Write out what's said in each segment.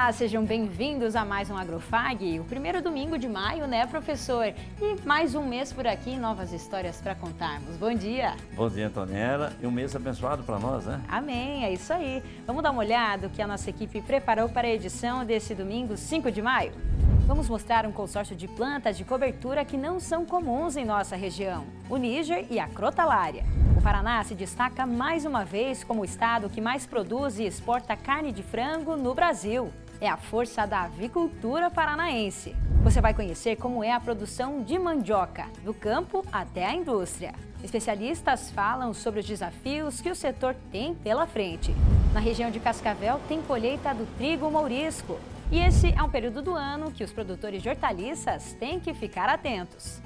Olá, sejam bem-vindos a mais um Agrofag, o primeiro domingo de maio, né, professor? E mais um mês por aqui, novas histórias para contarmos. Bom dia! Bom dia, Antonella, e um mês abençoado para nós, né? Amém, é isso aí. Vamos dar uma olhada o que a nossa equipe preparou para a edição desse domingo, 5 de maio? Vamos mostrar um consórcio de plantas de cobertura que não são comuns em nossa região, o Níger e a crotalária. O Paraná se destaca mais uma vez como o estado que mais produz e exporta carne de frango no Brasil. É a força da avicultura paranaense. Você vai conhecer como é a produção de mandioca, do campo até a indústria. Especialistas falam sobre os desafios que o setor tem pela frente. Na região de Cascavel tem colheita do trigo mourisco. E esse é um período do ano que os produtores de hortaliças têm que ficar atentos.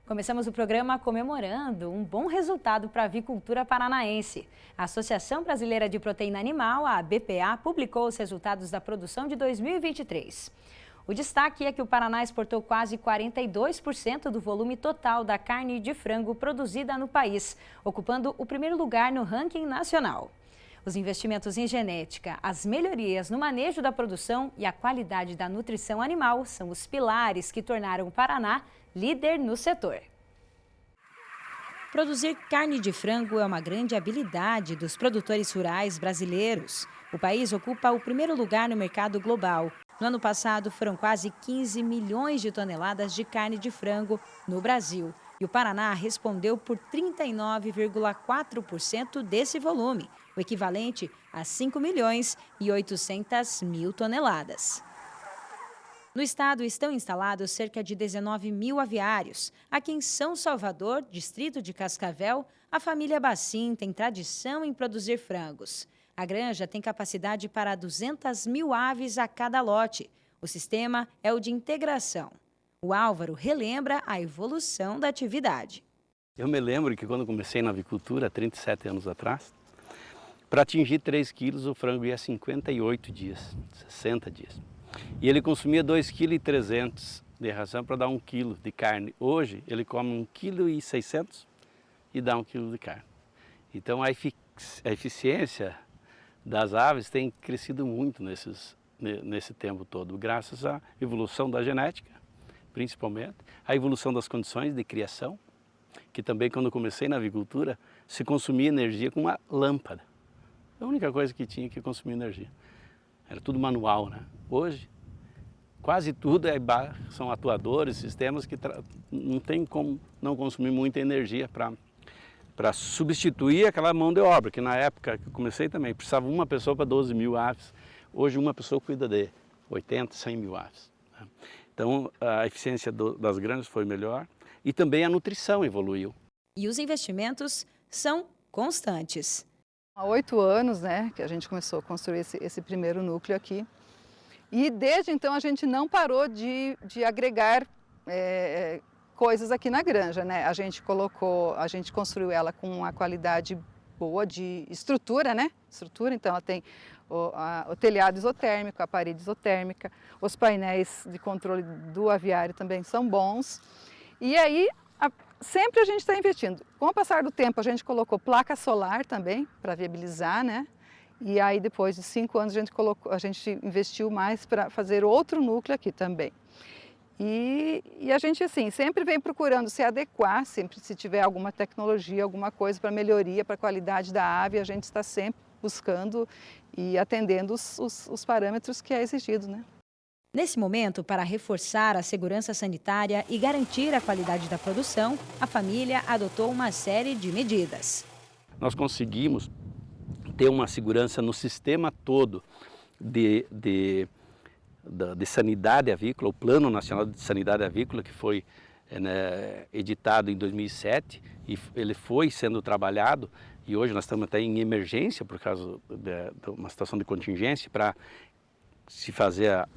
Começamos o programa comemorando um bom resultado para a avicultura paranaense. A Associação Brasileira de Proteína Animal, a BPA, publicou os resultados da produção de 2023. O destaque é que o Paraná exportou quase 42% do volume total da carne de frango produzida no país, ocupando o primeiro lugar no ranking nacional. Os investimentos em genética, as melhorias no manejo da produção e a qualidade da nutrição animal são os pilares que tornaram o Paraná líder no setor. Produzir carne de frango é uma grande habilidade dos produtores rurais brasileiros. O país ocupa o primeiro lugar no mercado global. No ano passado, foram quase 15 milhões de toneladas de carne de frango no Brasil. E o Paraná respondeu por 39,4% desse volume, o equivalente a 5 milhões e 800 mil toneladas. No estado estão instalados cerca de 19 mil aviários. Aqui em São Salvador, distrito de Cascavel, a família Bacim tem tradição em produzir frangos. A granja tem capacidade para 200 mil aves a cada lote. O sistema é o de integração. O Álvaro relembra a evolução da atividade. Eu me lembro que quando comecei na avicultura, 37 anos atrás, para atingir 3 quilos o frango ia 58 dias, 60 dias. E ele consumia 2,3 kg de ração para dar 1 kg de carne. Hoje ele come 1,6 kg e dá 1 kg de carne. Então a eficiência das aves tem crescido muito nesse tempo todo, graças à evolução da genética, principalmente, a evolução das condições de criação, que também quando comecei na avicultura, se consumia energia com uma lâmpada. A única coisa que tinha que consumir energia. Era tudo manual, né? Hoje, quase tudo são atuadores, sistemas que não tem como não consumir muita energia para substituir aquela mão de obra, que na época que eu comecei também, precisava uma pessoa para 12 mil aves. Hoje uma pessoa cuida de 80, 100 mil aves. Né? Então a eficiência das granjas foi melhor e também a nutrição evoluiu. E os investimentos são constantes. Há 8 anos, né, que a gente começou a construir esse primeiro núcleo aqui. E desde então a gente não parou de agregar coisas aqui na granja, né? A gente construiu ela com uma qualidade boa de estrutura, né? Então ela tem o telhado isotérmico, a parede isotérmica, os painéis de controle do aviário também são bons. E aí sempre a gente está investindo. Com o passar do tempo a gente colocou placa solar também para viabilizar, né? E aí depois de 5 anos a gente investiu mais para fazer outro núcleo aqui também. E a gente assim sempre vem procurando se adequar, sempre se tiver alguma tecnologia, alguma coisa para melhoria, para a qualidade da ave, a gente está sempre buscando e atendendo os parâmetros que é exigido, né? Nesse momento, para reforçar a segurança sanitária e garantir a qualidade da produção, a família adotou uma série de medidas. Nós conseguimos ter uma segurança no sistema todo de sanidade avícola, o Plano Nacional de Sanidade Avícola, que foi editado em 2007 e ele foi sendo trabalhado e hoje nós estamos até em emergência por causa de uma situação de contingência para se fazer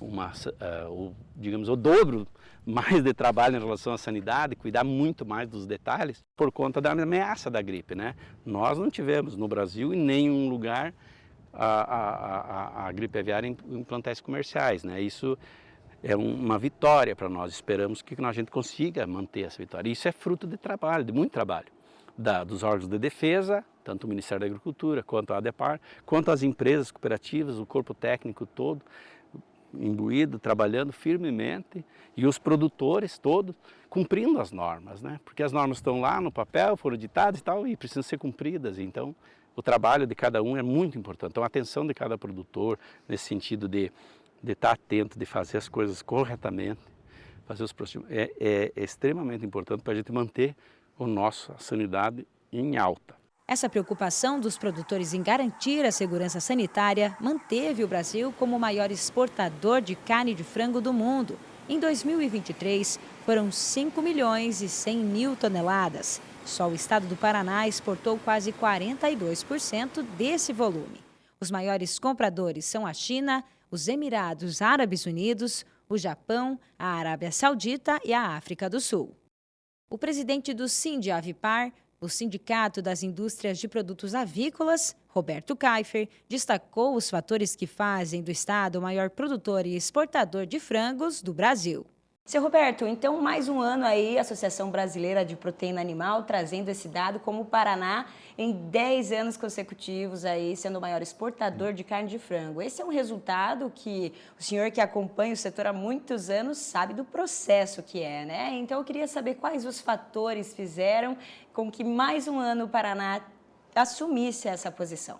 digamos, o dobro mais de trabalho em relação à sanidade, cuidar muito mais dos detalhes, por conta da ameaça da gripe, né? Nós não tivemos no Brasil em nenhum lugar a gripe aviária em plantéis comerciais, né? Isso é uma vitória para nós, esperamos que a gente consiga manter essa vitória. Isso é fruto de trabalho, de muito trabalho, dos órgãos de defesa, tanto o Ministério da Agricultura, quanto a ADEPAR, quanto as empresas cooperativas, o corpo técnico todo, imbuído, trabalhando firmemente, e os produtores todos cumprindo as normas, né? Porque as normas estão lá no papel, foram ditadas e tal, e precisam ser cumpridas. Então, o trabalho de cada um é muito importante. Então, a atenção de cada produtor, nesse sentido de estar atento, de fazer as coisas corretamente, fazer os procedimentos, é extremamente importante para a gente manter a nossa sanidade em alta. Essa preocupação dos produtores em garantir a segurança sanitária manteve o Brasil como o maior exportador de carne de frango do mundo. Em 2023, foram 5 milhões e 100 mil toneladas. Só o estado do Paraná exportou quase 42% desse volume. Os maiores compradores são a China, os Emirados Árabes Unidos, o Japão, a Arábia Saudita e a África do Sul. O presidente do Sindiavipar, o Sindicato das Indústrias de Produtos Avícolas, Roberto Kaifer, destacou os fatores que fazem do estado o maior produtor e exportador de frangos do Brasil. Seu Roberto, então mais um ano aí, a Associação Brasileira de Proteína Animal trazendo esse dado como o Paraná em 10 anos consecutivos aí sendo o maior exportador de carne de frango. Esse é um resultado que o senhor que acompanha o setor há muitos anos sabe do processo que é, né? Então eu queria saber quais os fatores fizeram com que mais um ano o Paraná assumisse essa posição.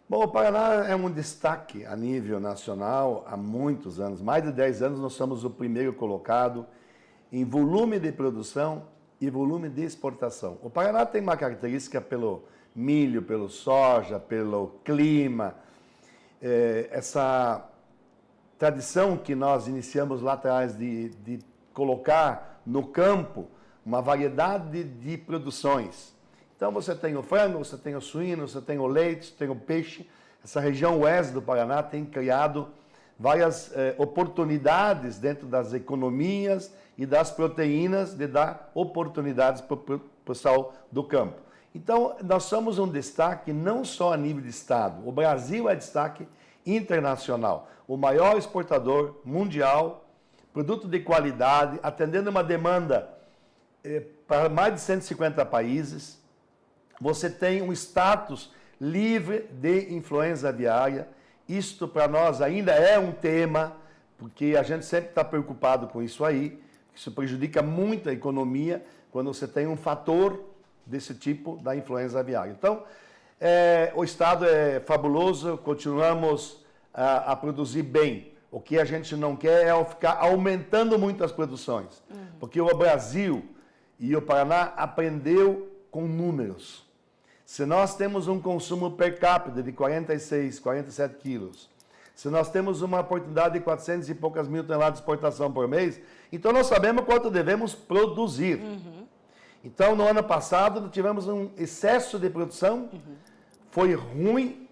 Bom, o Paraná é um destaque a nível nacional há muitos anos. Mais de 10 anos nós somos o primeiro colocado em volume de produção e volume de exportação. O Paraná tem uma característica pelo milho, pelo soja, pelo clima. Essa tradição que nós iniciamos lá atrás de colocar no campo uma variedade de produções. Então você tem o frango, você tem o suíno, você tem o leite, você tem o peixe. Essa região oeste do Paraná tem criado várias oportunidades dentro das economias e das proteínas de dar oportunidades para o pessoal do campo. Então nós somos um destaque não só a nível de estado, o Brasil é destaque internacional, o maior exportador mundial, produto de qualidade, atendendo uma demanda para mais de 150 países. Você tem um status livre de influenza aviária. Isto para nós ainda é um tema, porque a gente sempre está preocupado com isso aí. Isso prejudica muito a economia quando você tem um fator desse tipo da influenza aviária. Então, o estado é fabuloso, continuamos a produzir bem. O que a gente não quer é ficar aumentando muito as produções, porque o Brasil e o Paraná aprendeu com números. Se nós temos um consumo per capita de 46, 47 quilos, se nós temos uma oportunidade de 400 e poucas mil toneladas de exportação por mês, então nós sabemos quanto devemos produzir. Então, no ano passado, tivemos um excesso de produção, foi ruim,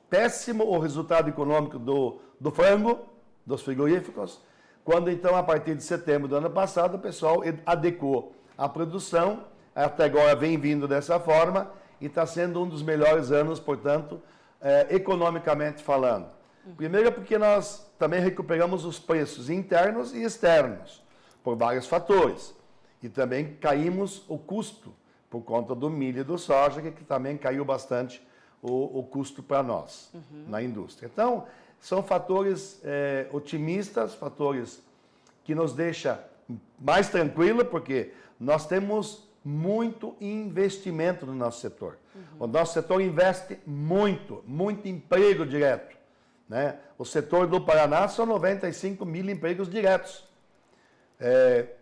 péssimo o resultado econômico do frango, dos frigoríficos, quando então, a partir de setembro do ano passado, o pessoal adequou a produção, até agora vem vindo dessa forma, e está sendo um dos melhores anos, portanto, economicamente falando. Primeiro porque nós também recuperamos os preços internos e externos, por vários fatores. E também caímos o custo, por conta do milho e do soja, que também caiu bastante o custo para nós, na indústria. Então, são fatores otimistas, fatores que nos deixam mais tranquilos, porque nós temos muito investimento no nosso setor. O nosso setor investe muito emprego direto, né? O setor do Paraná são 95 mil empregos diretos.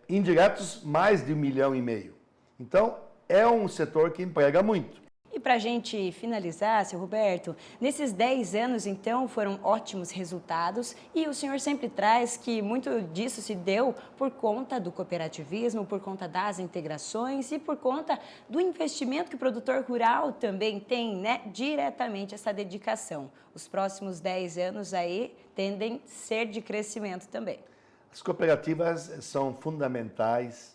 Indiretos, mais de 1,5 milhão. Então, é um setor que emprega muito. E para a gente finalizar, seu Roberto, nesses 10 anos, então, foram ótimos resultados e o senhor sempre traz que muito disso se deu por conta do cooperativismo, por conta das integrações e por conta do investimento que o produtor rural também tem, né, diretamente essa dedicação. Os próximos 10 anos aí tendem a ser de crescimento também. As cooperativas são fundamentais,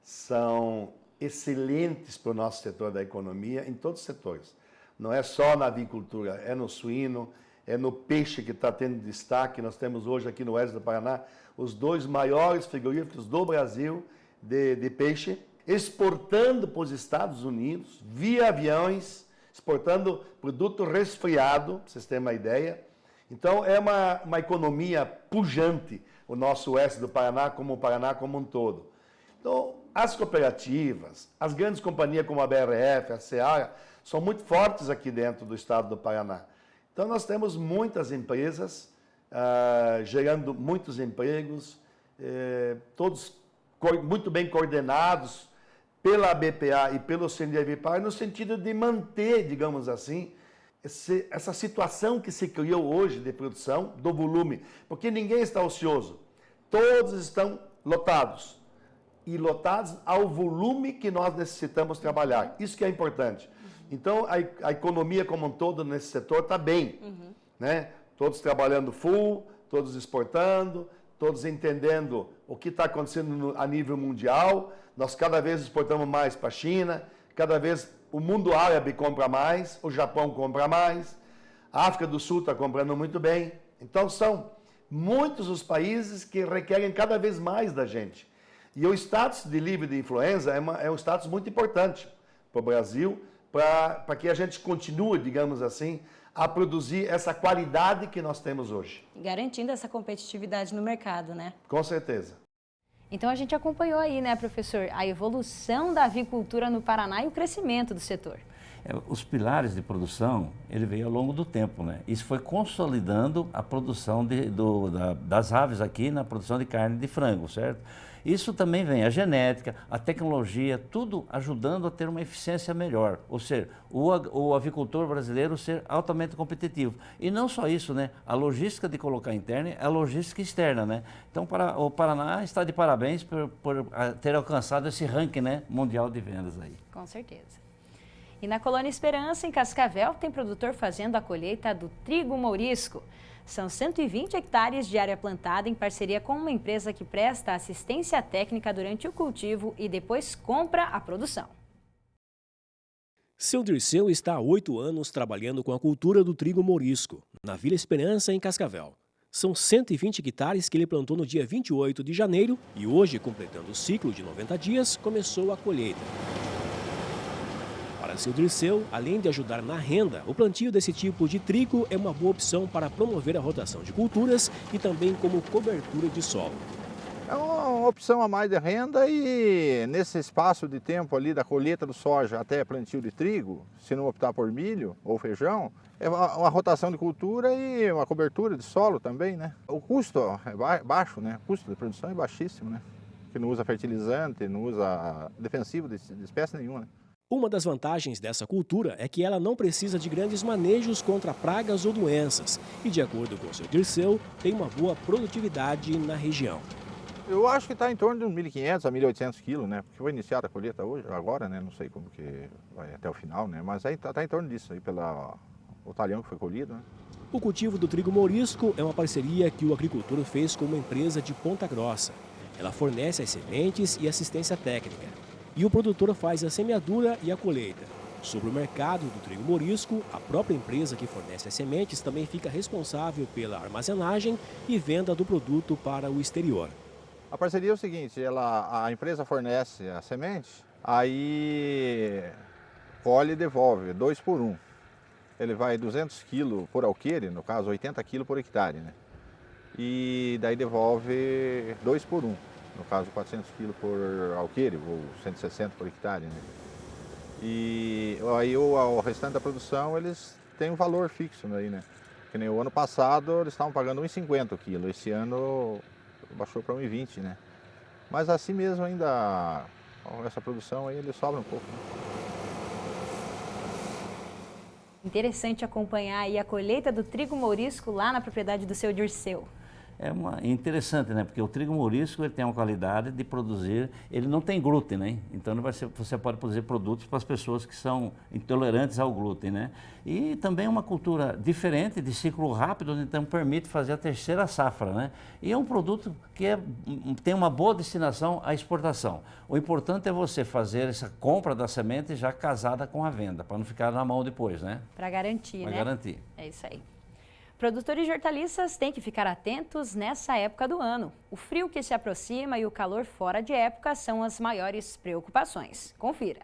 são excelentes para o nosso setor da economia, em todos os setores. Não é só na avicultura, é no suíno, é no peixe que está tendo destaque. Nós temos hoje aqui no oeste do Paraná os 2 maiores frigoríficos do Brasil de peixe, exportando para os Estados Unidos, via aviões, exportando produto resfriado, para vocês terem uma ideia. Então, é uma economia pujante, o nosso oeste do Paraná, como o Paraná como um todo. Então, as cooperativas, as grandes companhias como a BRF, a Seara, são muito fortes aqui dentro do estado do Paraná. Então, nós temos muitas empresas gerando muitos empregos, todos muito bem coordenados pela BPA e pelo CNDVPAR, no sentido de manter, digamos assim, essa situação que se criou hoje de produção do volume, porque ninguém está ocioso, todos estão lotados, e lotados ao volume que nós necessitamos trabalhar, isso que é importante. Então, a economia como um todo nesse setor está bem, né? Todos trabalhando full, todos exportando, todos entendendo o que está acontecendo a nível mundial. Nós cada vez exportamos mais para a China, cada vez o mundo árabe compra mais, o Japão compra mais, a África do Sul está comprando muito bem. Então, são muitos os países que requerem cada vez mais da gente. E o status de livre de influenza é um status muito importante para o Brasil, para que a gente continue, digamos assim, a produzir essa qualidade que nós temos hoje. Garantindo essa competitividade no mercado, né? Com certeza. Então a gente acompanhou aí, né, professor, a evolução da avicultura no Paraná e o crescimento do setor. Os pilares de produção, ele veio ao longo do tempo, né? Isso foi consolidando a produção das aves aqui na produção de carne de frango, certo? Isso também vem a genética, a tecnologia, tudo ajudando a ter uma eficiência melhor, ou seja, o avicultor brasileiro ser altamente competitivo. E não só isso, né? A logística de colocar interna é a logística externa, né? Então, o Paraná está de parabéns por ter alcançado esse ranking, né, mundial de vendas aí. Com certeza. E na Colônia Esperança, em Cascavel, tem produtor fazendo a colheita do trigo mourisco. São 120 hectares de área plantada em parceria com uma empresa que presta assistência técnica durante o cultivo e depois compra a produção. Seu Dirceu está há 8 anos trabalhando com a cultura do trigo mourisco, na Vila Esperança, em Cascavel. São 120 hectares que ele plantou no dia 28 de janeiro e hoje, completando o ciclo de 90 dias, começou a colheita. Para seu Dirceu, além de ajudar na renda, o plantio desse tipo de trigo é uma boa opção para promover a rotação de culturas e também como cobertura de solo. É uma opção a mais de renda e nesse espaço de tempo ali da colheita do soja até plantio de trigo, se não optar por milho ou feijão, é uma rotação de cultura e uma cobertura de solo também, né? O custo é baixo, né? O custo de produção é baixíssimo, né? Que não usa fertilizante, não usa defensivo de espécie nenhuma, né? Uma das vantagens dessa cultura é que ela não precisa de grandes manejos contra pragas ou doenças e, de acordo com o seu Dirceu, tem uma boa produtividade na região. Eu acho que está em torno de uns 1.500 a 1.800 quilos, né? Porque foi iniciada a colheita hoje, agora, né? Não sei como que vai até o final, né? Mas aí está em torno disso aí, o talhão que foi colhido, né? O cultivo do trigo mourisco é uma parceria que o agricultor fez com uma empresa de Ponta Grossa. Ela fornece as sementes e assistência técnica. E o produtor faz a semeadura e a colheita. Sobre o mercado do trigo mourisco, a própria empresa que fornece as sementes também fica responsável pela armazenagem e venda do produto para o exterior. A parceria é o seguinte, a empresa fornece a semente, aí colhe e devolve, 2 por 1. Ele vai 200 kg por alqueire, no caso 80 kg por hectare, né? E daí devolve 2 por 1. No caso, 400 kg por alqueire, ou 160 por hectare, né? E aí o restante da produção, eles têm um valor fixo aí, né? Que nem o ano passado, eles estavam pagando 1,50 o quilo. Esse ano baixou para 1,20, né? Mas assim mesmo ainda, essa produção aí, ele sobra um pouco, né? Interessante acompanhar aí a colheita do trigo mourisco lá na propriedade do seu Dirceu. É interessante, né? Porque o trigo mourisco ele tem uma qualidade de produzir, ele não tem glúten, né? Então você pode produzir produtos para as pessoas que são intolerantes ao glúten, né? E também é uma cultura diferente, de ciclo rápido, então permite fazer a terceira safra, né? E é um produto que tem uma boa destinação à exportação. O importante é você fazer essa compra da semente já casada com a venda, para não ficar na mão depois, né? Para garantir, né? Para garantir. É isso aí. Produtores de hortaliças têm que ficar atentos nessa época do ano. O frio que se aproxima e o calor fora de época são as maiores preocupações. Confira.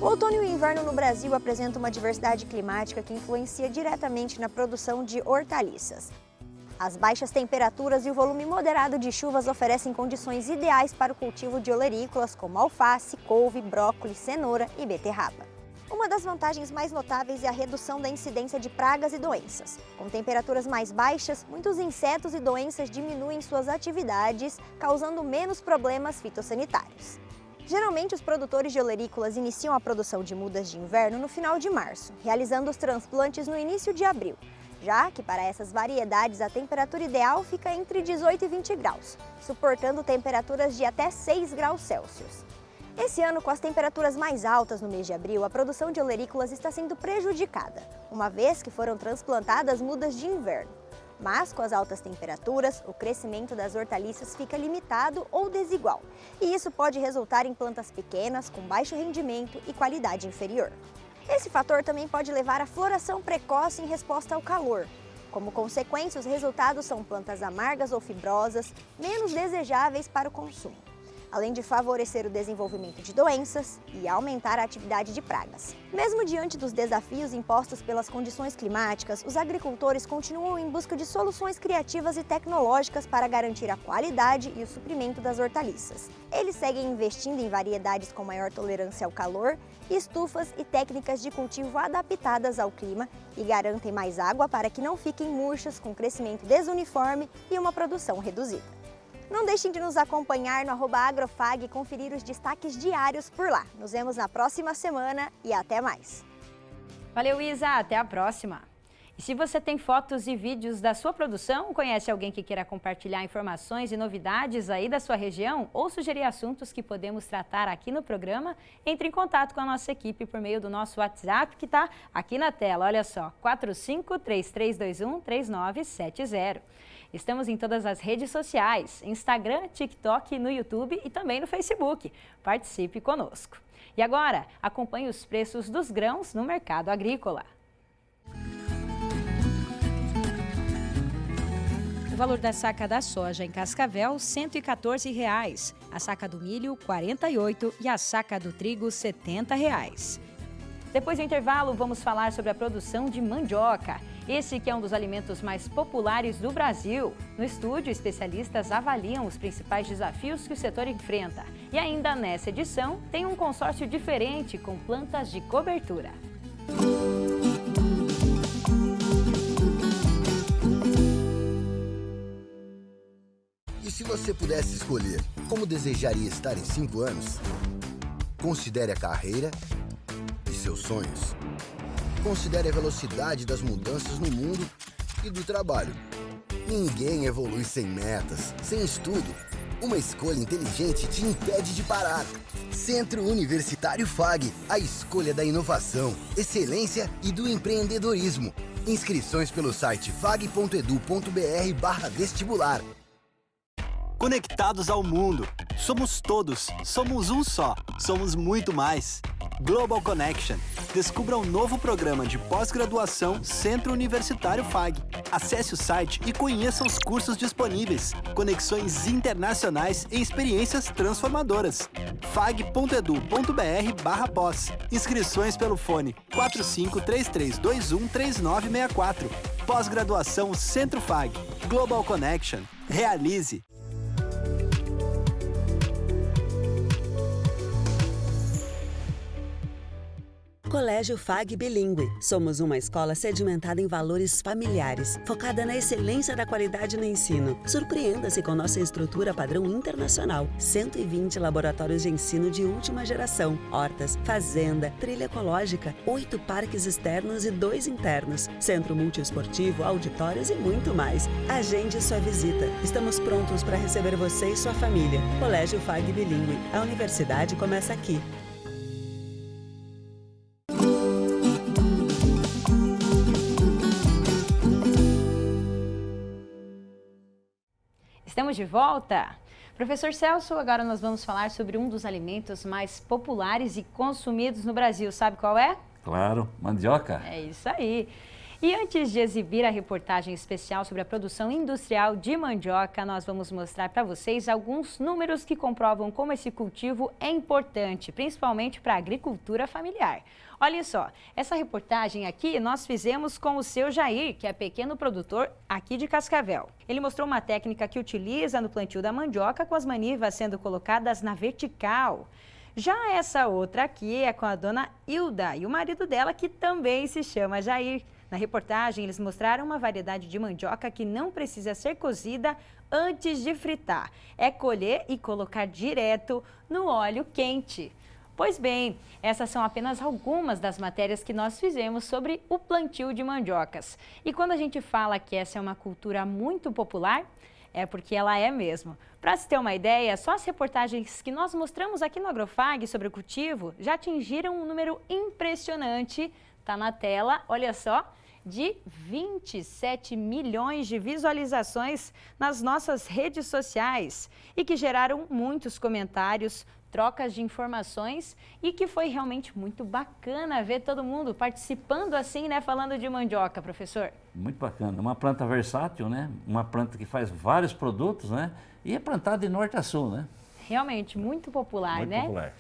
O outono e o inverno no Brasil apresentam uma diversidade climática que influencia diretamente na produção de hortaliças. As baixas temperaturas e o volume moderado de chuvas oferecem condições ideais para o cultivo de olerícolas como alface, couve, brócolis, cenoura e beterraba. Uma das vantagens mais notáveis é a redução da incidência de pragas e doenças. Com temperaturas mais baixas, muitos insetos e doenças diminuem suas atividades, causando menos problemas fitossanitários. Geralmente, os produtores de olerícolas iniciam a produção de mudas de inverno no final de março, realizando os transplantes no início de abril, já que para essas variedades a temperatura ideal fica entre 18 e 20 graus, suportando temperaturas de até 6 graus Celsius. Esse ano, com as temperaturas mais altas no mês de abril, a produção de olerícolas está sendo prejudicada, uma vez que foram transplantadas mudas de inverno. Mas, com as altas temperaturas, o crescimento das hortaliças fica limitado ou desigual, e isso pode resultar em plantas pequenas, com baixo rendimento e qualidade inferior. Esse fator também pode levar à floração precoce em resposta ao calor. Como consequência, os resultados são plantas amargas ou fibrosas, menos desejáveis para o consumo, além de favorecer o desenvolvimento de doenças e aumentar a atividade de pragas. Mesmo diante dos desafios impostos pelas condições climáticas, os agricultores continuam em busca de soluções criativas e tecnológicas para garantir a qualidade e o suprimento das hortaliças. Eles seguem investindo em variedades com maior tolerância ao calor, estufas e técnicas de cultivo adaptadas ao clima e garantem mais água para que não fiquem murchas, com crescimento desuniforme e uma produção reduzida. Não deixem de nos acompanhar no @agrofag e conferir os destaques diários por lá. Nos vemos na próxima semana e até mais. Valeu, Isa. Até a próxima. E se você tem fotos e vídeos da sua produção, conhece alguém que queira compartilhar informações e novidades aí da sua região ou sugerir assuntos que podemos tratar aqui no programa, entre em contato com a nossa equipe por meio do nosso WhatsApp que está aqui na tela. Olha só, 4533213970. Estamos em todas as redes sociais, Instagram, TikTok, no YouTube e também no Facebook. Participe conosco. E agora, acompanhe os preços dos grãos no mercado agrícola. O valor da saca da soja em Cascavel, R$ 114,00. A saca do milho, R$ 48,00 e a saca do trigo, R$ 70,00. Depois do intervalo, vamos falar sobre a produção de mandioca. Esse que é um dos alimentos mais populares do Brasil. No estúdio, especialistas avaliam os principais desafios que o setor enfrenta. E ainda nessa edição, tem um consórcio diferente com plantas de cobertura. E se você pudesse escolher como desejaria estar em 5 anos? Considere a carreira e seus sonhos. Considere a velocidade das mudanças no mundo e do trabalho. Ninguém evolui sem metas, sem estudo. Uma escolha inteligente te impede de parar. Centro Universitário FAG, a escolha da inovação, excelência e do empreendedorismo. Inscrições pelo site fag.edu.br/vestibular. Conectados ao mundo. Somos todos. Somos um só. Somos muito mais. Global Connection. Descubra um novo programa de pós-graduação Centro Universitário FAG. Acesse o site e conheça os cursos disponíveis. Conexões internacionais e experiências transformadoras. fag.edu.br/pós. Inscrições pelo fone 4533213964. Pós-graduação Centro FAG. Global Connection. Realize. Colégio FAG Bilíngue. Somos uma escola sedimentada em valores familiares, focada na excelência da qualidade no ensino. Surpreenda-se com nossa estrutura padrão internacional. 120 laboratórios de ensino de última geração, hortas, fazenda, trilha ecológica, 8 parques externos e 2 internos, centro multiesportivo, auditórios e muito mais. Agende sua visita. Estamos prontos para receber você e sua família. Colégio FAG Bilíngue. A universidade começa aqui. Estamos de volta. Professor Celso, agora nós vamos falar sobre um dos alimentos mais populares e consumidos no Brasil. Sabe qual é? Claro, mandioca. É isso aí. E antes de exibir a reportagem especial sobre a produção industrial de mandioca, nós vamos mostrar para vocês alguns números que comprovam como esse cultivo é importante, principalmente para a agricultura familiar. Olha só, essa reportagem aqui nós fizemos com o seu Jair, que é pequeno produtor aqui de Cascavel. Ele mostrou uma técnica que utiliza no plantio da mandioca com as manivas sendo colocadas na vertical. Já essa outra aqui é com a dona Hilda e o marido dela, que também se chama Jair. Na reportagem, eles mostraram uma variedade de mandioca que não precisa ser cozida antes de fritar. É colher e colocar direto no óleo quente. Pois bem, essas são apenas algumas das matérias que nós fizemos sobre o plantio de mandiocas. E quando a gente fala que essa é uma cultura muito popular, é porque ela é mesmo. Para se ter uma ideia, só as reportagens que nós mostramos aqui no Agrofag sobre o cultivo já atingiram um número impressionante. Está na tela, olha só, de 27 milhões de visualizações nas nossas redes sociais e que geraram muitos comentários, trocas de informações e que foi realmente muito bacana ver todo mundo participando assim, né, falando de mandioca, professor. Muito bacana, uma planta versátil, né? Uma planta que faz vários produtos, né? E é plantada de norte a sul, né? Realmente muito popular, muito né? Popular.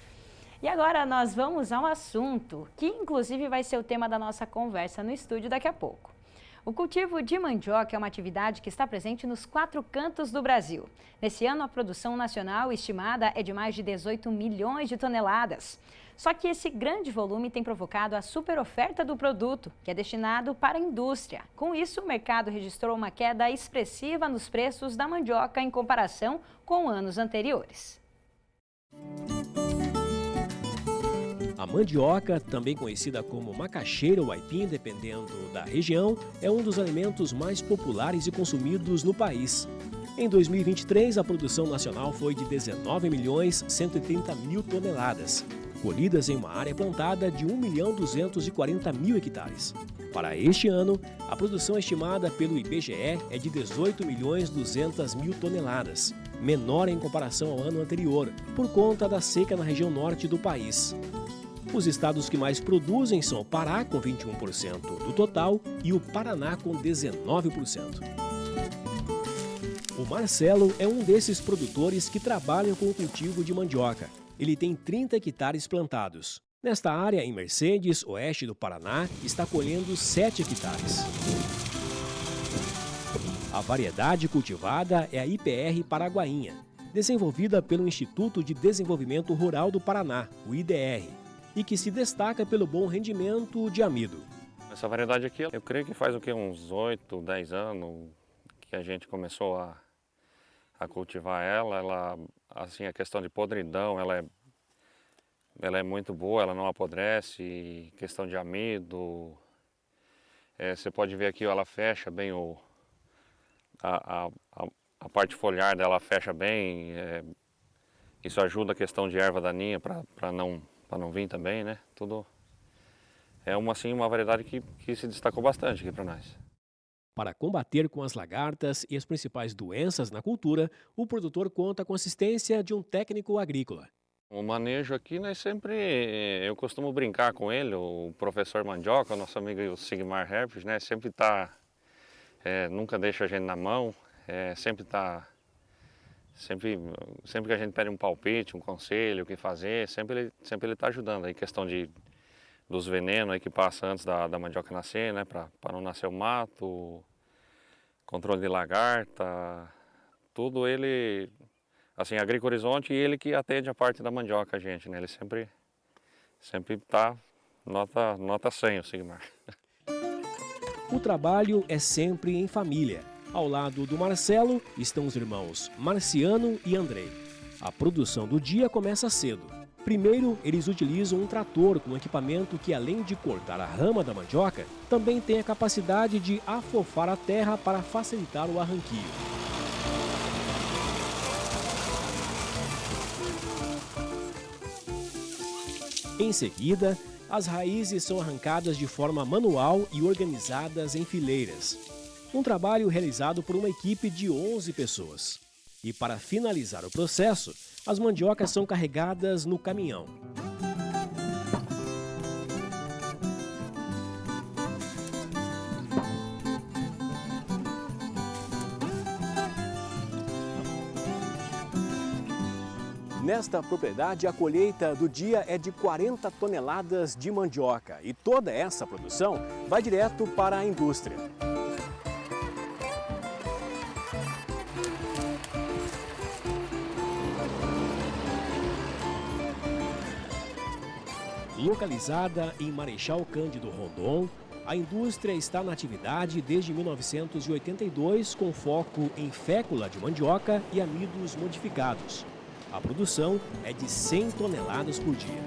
E agora nós vamos ao assunto, que inclusive vai ser o tema da nossa conversa no estúdio daqui a pouco. O cultivo de mandioca é uma atividade que está presente nos 4 cantos do Brasil. Nesse ano, a produção nacional estimada é de mais de 18 milhões de toneladas. Só que esse grande volume tem provocado a superoferta do produto, que é destinado para a indústria. Com isso, o mercado registrou uma queda expressiva nos preços da mandioca em comparação com anos anteriores. A mandioca, também conhecida como macaxeira ou aipim, dependendo da região, é um dos alimentos mais populares e consumidos no país. Em 2023, a produção nacional foi de 19.130.000 toneladas, colhidas em uma área plantada de 1.240.000 hectares. Para este ano, a produção estimada pelo IBGE é de 18.200.000 toneladas, menor em comparação ao ano anterior, por conta da seca na região norte do país. Os estados que mais produzem são o Pará, com 21% do total, e o Paraná, com 19%. O Marcelo é um desses produtores que trabalham com o cultivo de mandioca. Ele tem 30 hectares plantados. Nesta área, em Mercedes, oeste do Paraná, está colhendo 7 hectares. A variedade cultivada é a IPR Paraguainha, desenvolvida pelo Instituto de Desenvolvimento Rural do Paraná, o IDR, e que se destaca pelo bom rendimento de amido. Essa variedade aqui, eu creio que faz uns 8, 10 anos que a gente começou a cultivar ela. Assim, a questão de podridão, ela é muito boa, ela não apodrece. Questão de amido, você pode ver aqui, ela fecha bem a parte foliar dela, fecha bem. Isso ajuda a questão de erva daninha para não vir também, né? Tudo é uma variedade que se destacou bastante aqui para nós. Para combater com as lagartas e as principais doenças na cultura, o produtor conta com a assistência de um técnico agrícola. O manejo aqui, eu costumo brincar com ele, o professor Mandioca, nosso amigo Sigmar Herpes, né? Sempre nunca deixa a gente na mão, sempre que a gente pede um palpite, um conselho, o que fazer, sempre ele está ajudando. Aí questão dos venenos aí que passa antes da mandioca nascer, né, para não nascer o mato, controle de lagarta, tudo ele, assim, AgriHorizonte, e ele que atende a parte da mandioca, a gente, né, ele sempre está nota 100, o Sigmar. O trabalho é sempre em família. Ao lado do Marcelo estão os irmãos Marciano e Andrei. A produção do dia começa cedo. Primeiro, eles utilizam um trator com equipamento que, além de cortar a rama da mandioca, também tem a capacidade de afofar a terra para facilitar o arranquio. Em seguida, as raízes são arrancadas de forma manual e organizadas em fileiras. Um trabalho realizado por uma equipe de 11 pessoas. E para finalizar o processo, as mandiocas são carregadas no caminhão. Nesta propriedade, a colheita do dia é de 40 toneladas de mandioca e toda essa produção vai direto para a indústria. Localizada em Marechal Cândido Rondon, a indústria está na atividade desde 1982 com foco em fécula de mandioca e amidos modificados. A produção é de 100 toneladas por dia.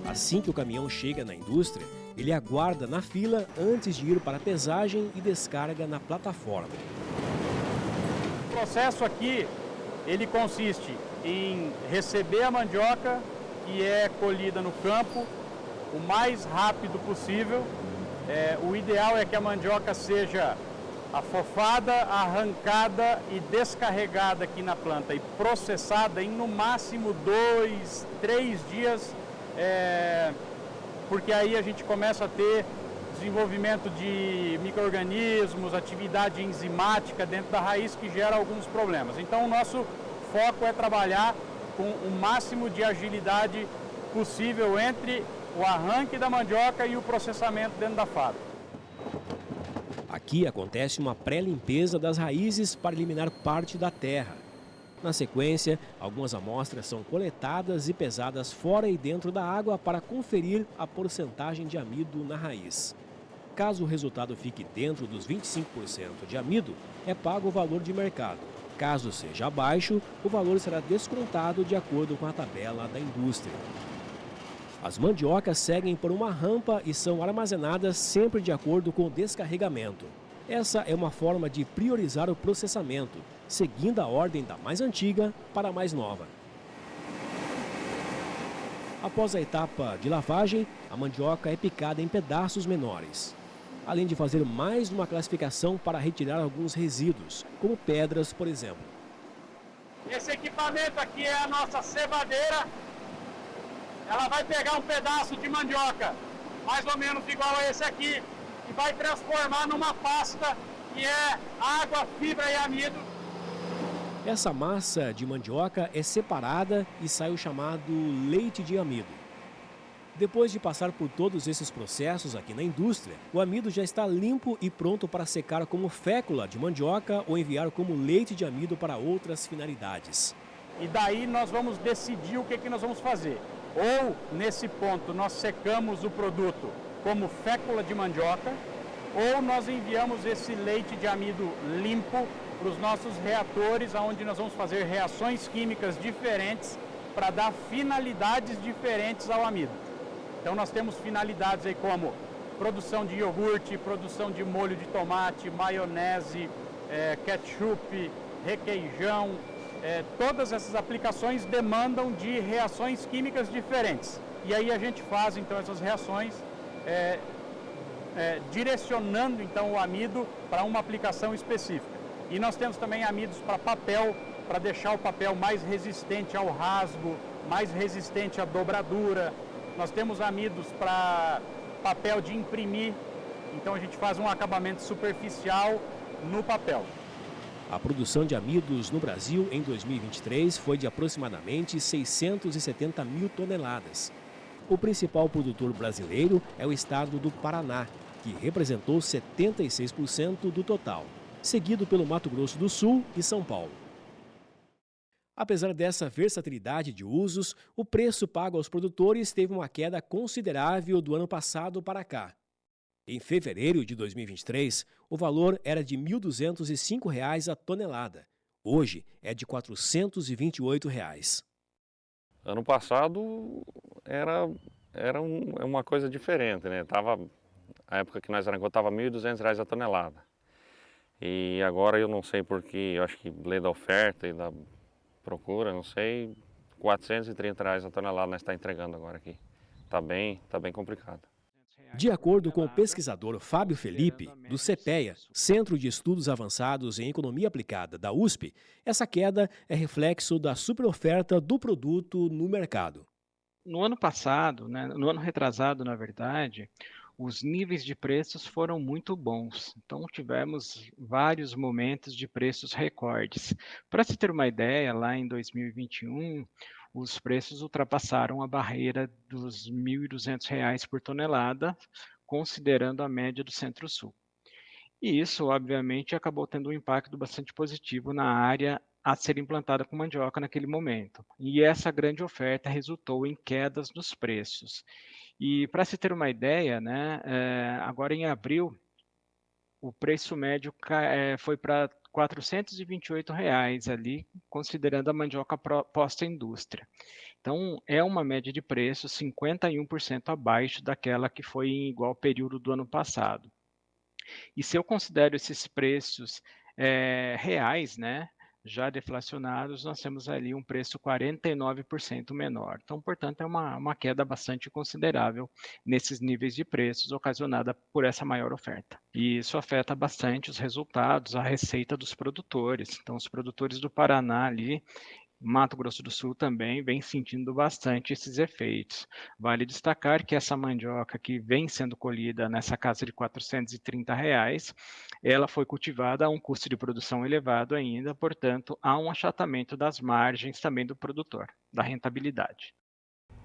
Assim que o caminhão chega na indústria, ele aguarda na fila antes de ir para a pesagem e descarga na plataforma. O processo aqui, ele consiste em receber a mandioca que é colhida no campo o mais rápido possível. O ideal é que a mandioca seja afofada, arrancada e descarregada aqui na planta e processada em no máximo 2, 3 dias, porque aí a gente começa a ter desenvolvimento de micro-organismos, atividade enzimática dentro da raiz que gera alguns problemas. Então o nosso foco é trabalhar com o máximo de agilidade possível entre o arranque da mandioca e o processamento dentro da fábrica. Aqui acontece uma pré-limpeza das raízes para eliminar parte da terra. Na sequência, algumas amostras são coletadas e pesadas fora e dentro da água para conferir a porcentagem de amido na raiz. Caso o resultado fique dentro dos 25% de amido, é pago o valor de mercado. Caso seja abaixo, o valor será descontado de acordo com a tabela da indústria. As mandiocas seguem por uma rampa e são armazenadas sempre de acordo com o descarregamento. Essa é uma forma de priorizar o processamento, seguindo a ordem da mais antiga para a mais nova. Após a etapa de lavagem, a mandioca é picada em pedaços menores, além de fazer mais uma classificação para retirar alguns resíduos, como pedras, por exemplo. Esse equipamento aqui é a nossa cevadeira. Ela vai pegar um pedaço de mandioca, mais ou menos igual a esse aqui, e vai transformar numa pasta que é água, fibra e amido. Essa massa de mandioca é separada e sai o chamado leite de amido. Depois de passar por todos esses processos aqui na indústria, o amido já está limpo e pronto para secar como fécula de mandioca ou enviar como leite de amido para outras finalidades. E daí nós vamos decidir o que nós vamos fazer. Ou, nesse ponto, nós secamos o produto como fécula de mandioca, ou nós enviamos esse leite de amido limpo para os nossos reatores, onde nós vamos fazer reações químicas diferentes para dar finalidades diferentes ao amido. Então nós temos finalidades aí como produção de iogurte, produção de molho de tomate, maionese, ketchup, requeijão. Todas essas aplicações demandam de reações químicas diferentes. E aí a gente faz então essas reações direcionando então o amido para uma aplicação específica. E nós temos também amidos para papel, para deixar o papel mais resistente ao rasgo, mais resistente à dobradura. Nós temos amidos para papel de imprimir, então a gente faz um acabamento superficial no papel. A produção de amidos no Brasil em 2023 foi de aproximadamente 670 mil toneladas. O principal produtor brasileiro é o estado do Paraná, que representou 76% do total, seguido pelo Mato Grosso do Sul e São Paulo. Apesar dessa versatilidade de usos, o preço pago aos produtores teve uma queda considerável do ano passado para cá. Em fevereiro de 2023, o valor era de R$ 1.205 a tonelada. Hoje é de R$ 428. Ano passado era uma coisa diferente, né? A época que nós arrancamos estava R$ 1.200 a tonelada. E agora eu não sei porquê, eu acho que lei da oferta e da procura, não sei, R$ 430 a tonelada nós está entregando agora aqui. Tá bem complicado. De acordo com o pesquisador Fábio Felipe, do CPEA, Centro de Estudos Avançados em Economia Aplicada da USP, essa queda é reflexo da superoferta do produto no mercado. No ano passado, no ano retrasado, na verdade, os níveis de preços foram muito bons. Então, tivemos vários momentos de preços recordes. Para se ter uma ideia, lá em 2021, os preços ultrapassaram a barreira dos R$ 1.200 por tonelada, considerando a média do Centro-Sul. E isso, obviamente, acabou tendo um impacto bastante positivo na área a ser implantada com mandioca naquele momento. E essa grande oferta resultou em quedas nos preços. E para se ter uma ideia, agora em abril, o preço médio foi para R$ 428 ali, considerando a mandioca posta em indústria. Então, é uma média de preço 51% abaixo daquela que foi em igual período do ano passado. E se eu considero esses preços reais, já deflacionados, nós temos ali um preço 49% menor. Então, portanto, é uma queda bastante considerável nesses níveis de preços ocasionada por essa maior oferta. E isso afeta bastante os resultados, a receita dos produtores. Então, os produtores do Paraná ali, Mato Grosso do Sul também vem sentindo bastante esses efeitos. Vale destacar que essa mandioca que vem sendo colhida nessa casa de R$ 430, ela foi cultivada a um custo de produção elevado ainda, portanto, há um achatamento das margens também do produtor, da rentabilidade.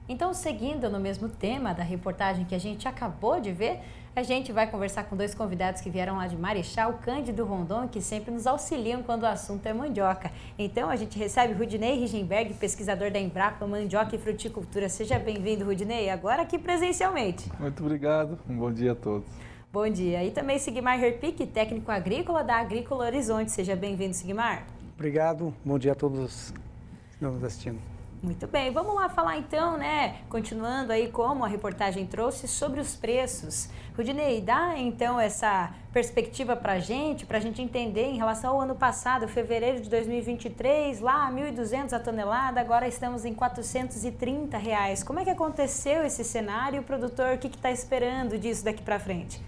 Então, seguindo no mesmo tema da reportagem que a gente acabou de ver, a gente vai conversar com dois convidados que vieram lá de Marechal, Cândido Rondon, que sempre nos auxiliam quando o assunto é mandioca. Então, a gente recebe Rudinei Rigenberg, pesquisador da Embrapa Mandioca e Fruticultura. Seja bem-vindo, Rudinei, agora aqui presencialmente. Muito obrigado, um bom dia a todos. Bom dia. E também Sigmar Herpic, técnico agrícola da Agrícola Horizonte. Seja bem-vindo, Sigmar. Obrigado, bom dia a todos que estão nos assistindo. Muito bem, vamos lá falar então, continuando aí como a reportagem trouxe sobre os preços. Rudinei, dá então essa perspectiva para a gente entender em relação ao ano passado, fevereiro de 2023, lá R$ 1.200 a tonelada, agora estamos em R$ 430. Como é que aconteceu esse cenário e o produtor, o que está esperando disso daqui para frente?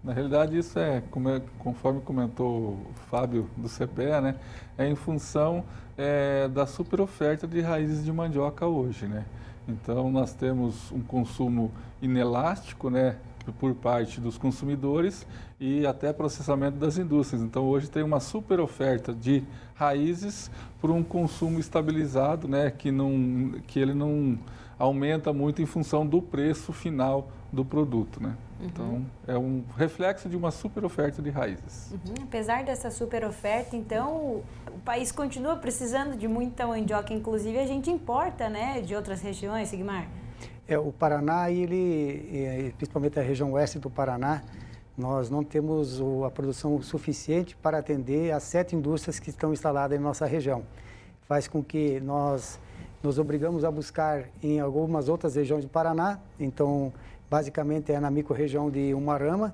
Na realidade, isso conforme comentou o Fábio do CPEA, é em função da superoferta de raízes de mandioca hoje, Então, nós temos um consumo inelástico, por parte dos consumidores e até processamento das indústrias. Então, hoje tem uma superoferta de raízes por um consumo estabilizado, que ele não aumenta muito em função do preço final do produto, Então, é um reflexo de uma superoferta de raízes. Apesar dessa superoferta, então, o país continua precisando de muita mandioca, inclusive a gente importa, de outras regiões, Sigmar? O Paraná, principalmente a região oeste do Paraná, nós não temos a produção suficiente para atender as 7 indústrias que estão instaladas em nossa região. Faz com que nós nos obrigamos a buscar em algumas outras regiões do Paraná, então, basicamente é na micro-região de Umuarama,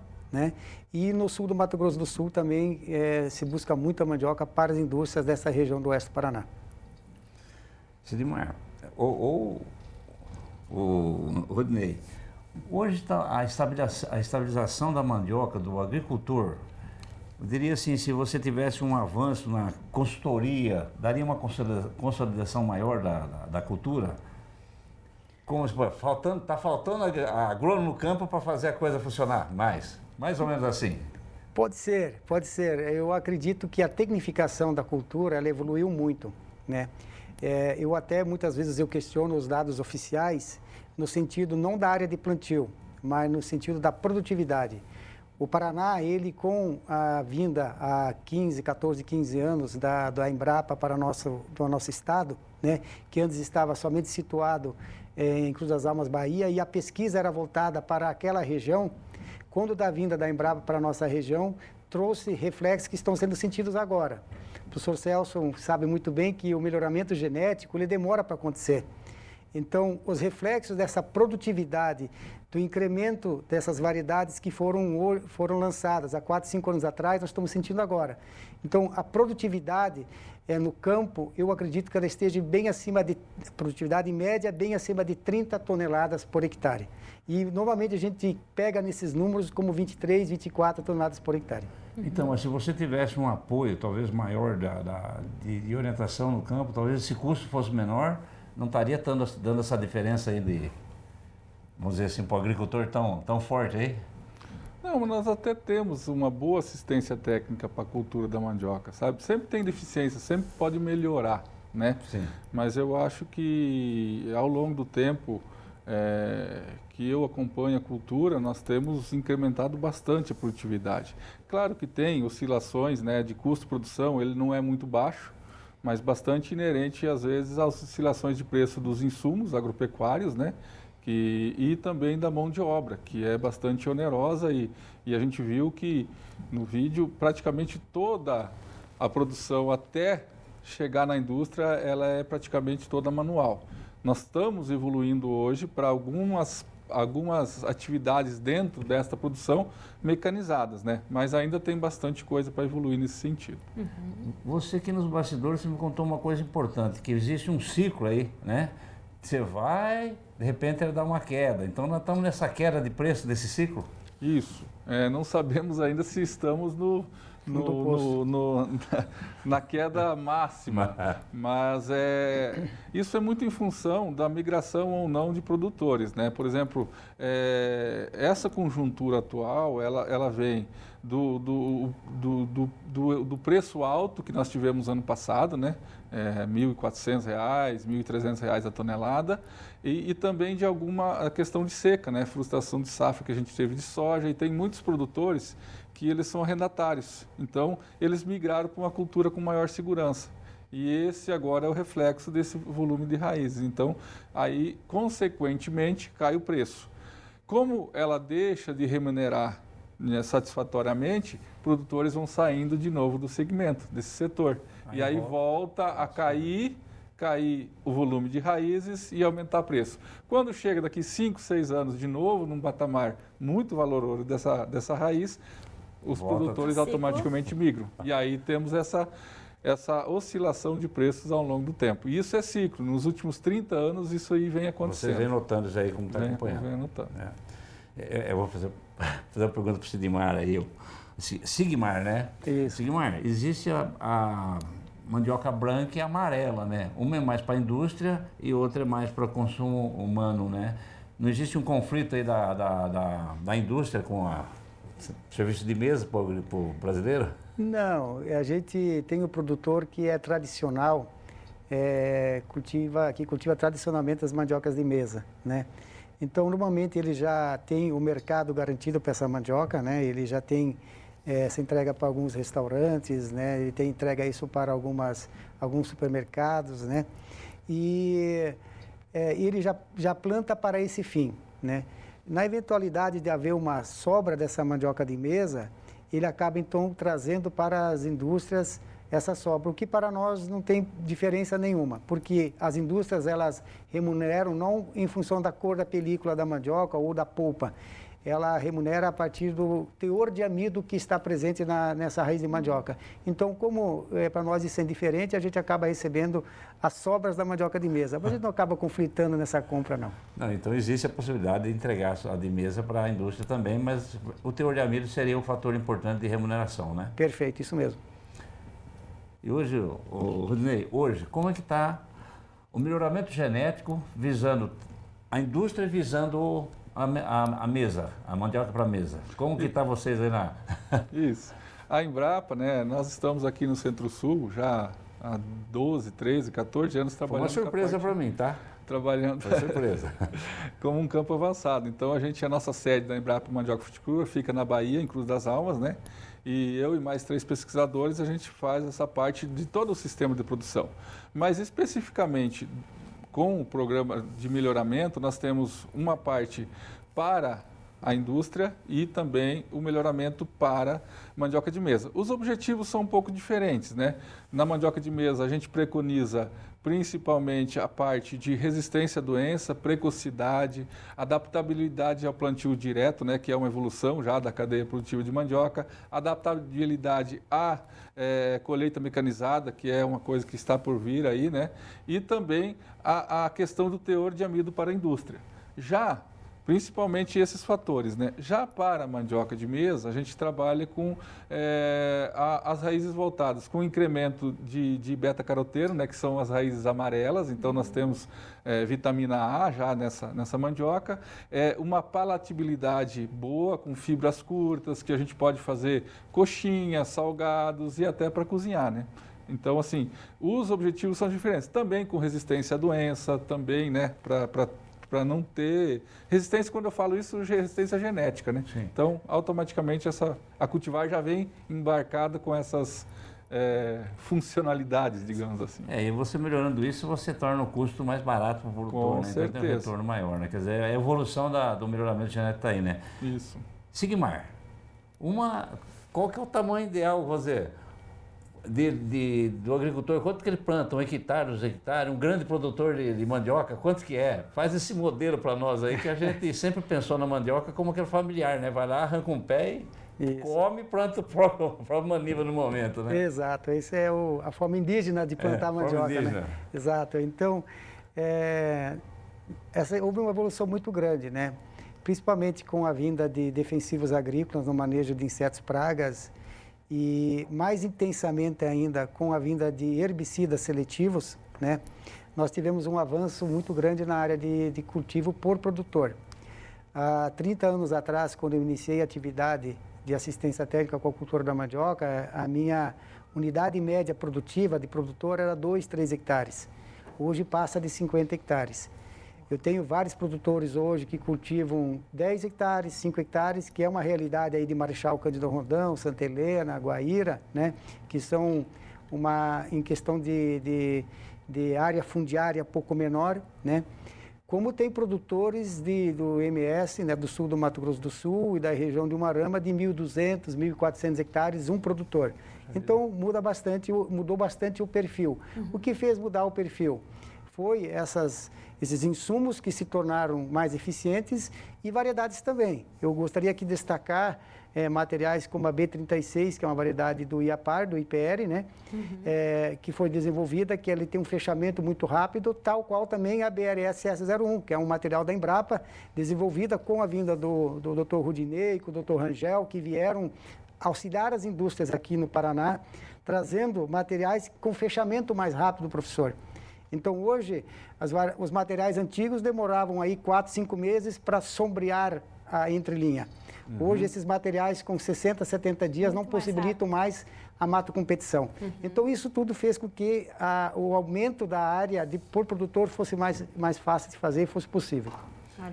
E no sul do Mato Grosso do Sul também se busca muita mandioca para as indústrias dessa região do oeste do Paraná. Sigmar, Rudinei, hoje está a estabilização da mandioca do agricultor. Eu diria assim, se você tivesse um avanço na consultoria, daria uma consolidação maior da cultura? Como está faltando agrônomo no campo para fazer a coisa funcionar mais ou menos assim. Pode ser. Eu acredito que a tecnificação da cultura ela evoluiu muito, eu até muitas vezes eu questiono os dados oficiais no sentido não da área de plantio, mas no sentido da produtividade. O Paraná, ele com a vinda há 14, 15 anos da Embrapa para o nosso estado, que antes estava somente situado em Cruz das Almas, Bahia, e a pesquisa era voltada para aquela região, quando da vinda da Embrapa para a nossa região, trouxe reflexos que estão sendo sentidos agora. O professor Celso sabe muito bem que o melhoramento genético ele demora para acontecer. Então, os reflexos dessa produtividade, do incremento dessas variedades que foram lançadas há 4, 5 anos atrás, nós estamos sentindo agora. Então, a produtividade no campo, eu acredito que ela esteja bem acima de, produtividade média, bem acima de 30 toneladas por hectare. E, normalmente, a gente pega nesses números como 23, 24 toneladas por hectare. Então, mas se você tivesse um apoio, talvez maior de orientação no campo, talvez esse custo fosse menor, não estaria dando essa diferença aí de, vamos dizer assim, para o agricultor tão forte aí? Não, mas nós até temos uma boa assistência técnica para a cultura da mandioca, sabe? Sempre tem deficiência, sempre pode melhorar, né? Sim. Mas eu acho que ao longo do tempo que eu acompanho a cultura, nós temos incrementado bastante a produtividade. Claro que tem oscilações, né, de custo-produção, ele não é muito baixo, mas bastante inerente, às vezes, às oscilações de preço dos insumos agropecuários, né? E também da mão de obra, que é bastante onerosa e a gente viu que no vídeo praticamente toda a produção até chegar na indústria, ela é praticamente toda manual. Nós estamos evoluindo hoje para algumas atividades dentro desta produção mecanizadas, né? Mas ainda tem bastante coisa para evoluir nesse sentido. Você aqui nos bastidores você me contou uma coisa importante, que existe um ciclo aí, né? Você vai, de repente ele dá uma queda. Então nós estamos nessa queda de preço desse ciclo? Isso. Não sabemos ainda se estamos na queda máxima, mas isso é muito em função da migração ou não de produtores, né? Por exemplo, essa conjuntura atual, ela vem do preço alto que nós tivemos ano passado, né? R$ 1.400, R$ 1.300 a tonelada, e também de alguma questão de seca, né? Frustração de safra que a gente teve de soja, e tem muitos produtores que eles são arrendatários, então eles migraram para uma cultura com maior segurança. E esse agora é o reflexo desse volume de raízes. Então, aí, consequentemente, cai o preço. Como ela deixa de remunerar satisfatoriamente, produtores vão saindo de novo do segmento, desse setor. E aí volta a cair o volume de raízes e aumentar o preço. Quando chega daqui 5, 6 anos de novo, num patamar muito valoroso dessa raiz, os produtores automaticamente migram. E aí temos essa oscilação de preços ao longo do tempo. E isso é ciclo. Nos últimos 30 anos, isso aí vem acontecendo. Você vem notando isso aí, como está acompanhando. Vem notando. Eu vou fazer uma pergunta para o Sigmar aí. Sigmar, né? Isso. Sigmar, existe a mandioca branca e amarela, né? Uma é mais para a indústria e outra é mais para o consumo humano, né? Não existe um conflito aí da indústria com o serviço de mesa para o brasileiro? Não, a gente tem o produtor que é tradicional, que cultiva tradicionalmente as mandiocas de mesa, né? Então, normalmente ele já tem o mercado garantido para essa mandioca, né? Ele já tem essa entrega para alguns restaurantes, né? Ele tem entrega isso para alguns supermercados, né? E ele já planta para esse fim, né? Na eventualidade de haver uma sobra dessa mandioca de mesa, ele acaba então trazendo para as indústrias essa sobra, o que para nós não tem diferença nenhuma, porque as indústrias elas remuneram não em função da cor da película da mandioca ou da polpa, ela remunera a partir do teor de amido que está presente nessa raiz de mandioca. Então, como para nós isso é diferente, a gente acaba recebendo as sobras da mandioca de mesa, mas a gente não acaba conflitando nessa compra, não. Então existe a possibilidade de entregar a de mesa para a indústria também, mas o teor de amido seria um fator importante de remuneração, né? Perfeito, isso mesmo. E hoje, Rodinei, como é que está o melhoramento genético visando a indústria, visando a mesa, a mandioca para a mesa? Como que está vocês aí na... Isso. A Embrapa, né, nós estamos aqui no Centro-Sul já há 12, 13, 14 anos trabalhando... Foi uma surpresa para mim, tá? Trabalhando Foi surpresa. como um campo avançado. Então, a nossa sede da Embrapa Mandioca Fruticultura fica na Bahia, em Cruz das Almas, né? E eu e mais 3 pesquisadores, a gente faz essa parte de todo o sistema de produção. Mas, especificamente, com o programa de melhoramento, nós temos uma parte para a indústria e também o melhoramento para mandioca de mesa. Os objetivos são um pouco diferentes, né? Na mandioca de mesa a gente preconiza principalmente a parte de resistência à doença, precocidade, adaptabilidade ao plantio direto, né, que é uma evolução já da cadeia produtiva de mandioca, adaptabilidade à colheita mecanizada, que é uma coisa que está por vir aí, né, e também a questão do teor de amido para a indústria. Já principalmente esses fatores, né? Já para a mandioca de mesa, a gente trabalha com as raízes voltadas, com incremento de beta-caroteno, né? Que são as raízes amarelas, então nós temos vitamina A já nessa mandioca, uma palatabilidade boa, com fibras curtas, que a gente pode fazer coxinhas, salgados e até para cozinhar, né? Então, assim, os objetivos são diferentes, também com resistência à doença, também, né, para não ter resistência, quando eu falo isso, resistência genética, né? Sim. Então, automaticamente, a cultivar já vem embarcada com essas funcionalidades, digamos assim. E você melhorando isso, você torna o custo mais barato para o produtor, né? Então tem um retorno maior, né? Quer dizer, a evolução do melhoramento genético está aí, né? Isso. Sigmar, qual que é o tamanho ideal, José? Do agricultor, quanto que ele planta? 1 hectare, 2 hectares, um grande produtor de mandioca, quanto que é? Faz esse modelo para nós aí, que a gente sempre pensou na mandioca como aquele familiar, né? Vai lá, arranca um pé e come e planta o próprio maniva no momento, né? Exato, essa é a forma indígena de plantar mandioca, né? Exato, então, houve uma evolução muito grande, né? Principalmente com a vinda de defensivos agrícolas no manejo de insetos pragas, e mais intensamente ainda com a vinda de herbicidas seletivos, né, nós tivemos um avanço muito grande na área de cultivo por produtor. Há 30 anos atrás, quando eu iniciei a atividade de assistência técnica com a cultura da mandioca, a minha unidade média produtiva de produtor era 2, 3 hectares. Hoje passa de 50 hectares. Eu tenho vários produtores hoje que cultivam 10 hectares, 5 hectares, que é uma realidade aí de Marechal Cândido Rondão, Santa Helena, Guaíra, né? Que são em questão de área fundiária pouco menor, né? Como tem produtores do MS, né, do sul do Mato Grosso do Sul e da região de Umarama, de 1.200, 1.400 hectares, um produtor. Então, mudou bastante o perfil. O que fez mudar o perfil? Foi esses insumos que se tornaram mais eficientes e variedades também. Eu gostaria aqui de destacar materiais como a B36, que é uma variedade do IAPAR, do IPR, né? Que foi desenvolvida, que ele tem um fechamento muito rápido, tal qual também a BRS S01, que é um material da Embrapa, desenvolvida com a vinda do Dr. Rudinei, com o Dr. Rangel, que vieram auxiliar as indústrias aqui no Paraná, trazendo materiais com fechamento mais rápido, professor. Então, hoje, os materiais antigos demoravam aí 4, 5 meses para sombrear a entrelinha. Hoje, esses materiais com 60, 70 dias não possibilitam mais a matocompetição. Então, isso tudo fez com que o aumento da área por produtor fosse mais fácil de fazer e fosse possível.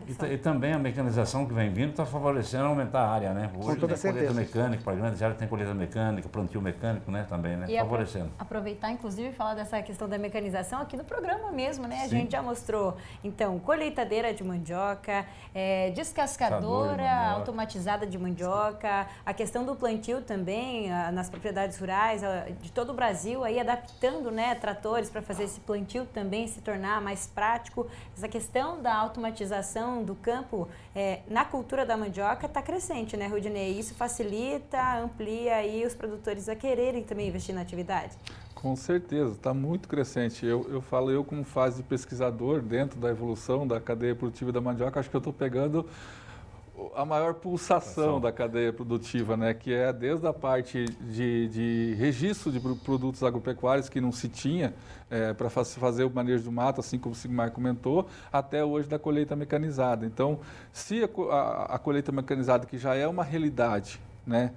E também a mecanização que vem vindo está favorecendo aumentar a área, né? Hoje tem colheita mecânica, para grandes áreas tem colheita mecânica, plantio mecânico, né? Também, né? Favorecendo. Aproveitar, inclusive, falar dessa questão da mecanização aqui no programa mesmo, né? A gente já mostrou, então, colheitadeira de mandioca, descascadora automatizada de mandioca, a questão do plantio também nas propriedades rurais de todo o Brasil, aí adaptando, né, tratores para fazer esse plantio também se tornar mais prático. Essa questão da automatização do campo na cultura da mandioca está crescente, né, Rudinei? Isso facilita, amplia aí os produtores a quererem também investir na atividade? Com certeza, está muito crescente. Eu falo, como fase de pesquisador dentro da evolução da cadeia produtiva da mandioca, acho que eu estou pegando a maior pulsação da cadeia produtiva, né, que é desde a parte de registro de produtos agropecuários que não se tinha para fazer o manejo do mato, assim como o Sigmar comentou, até hoje da colheita mecanizada. Então, se a colheita mecanizada, que já é uma realidade, né,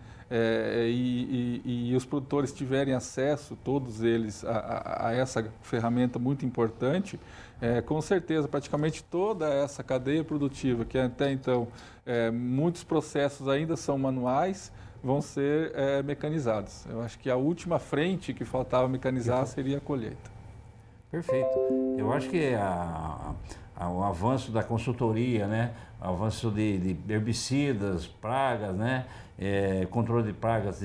e os produtores tiverem acesso, todos eles, a essa ferramenta muito importante, com certeza, praticamente toda essa cadeia produtiva, que até então muitos processos ainda são manuais, vão ser mecanizados. Eu acho que a última frente que faltava mecanizar seria a colheita. Perfeito. Eu acho que o avanço da consultoria, né? O avanço de herbicidas, pragas, né? Controle de pragas,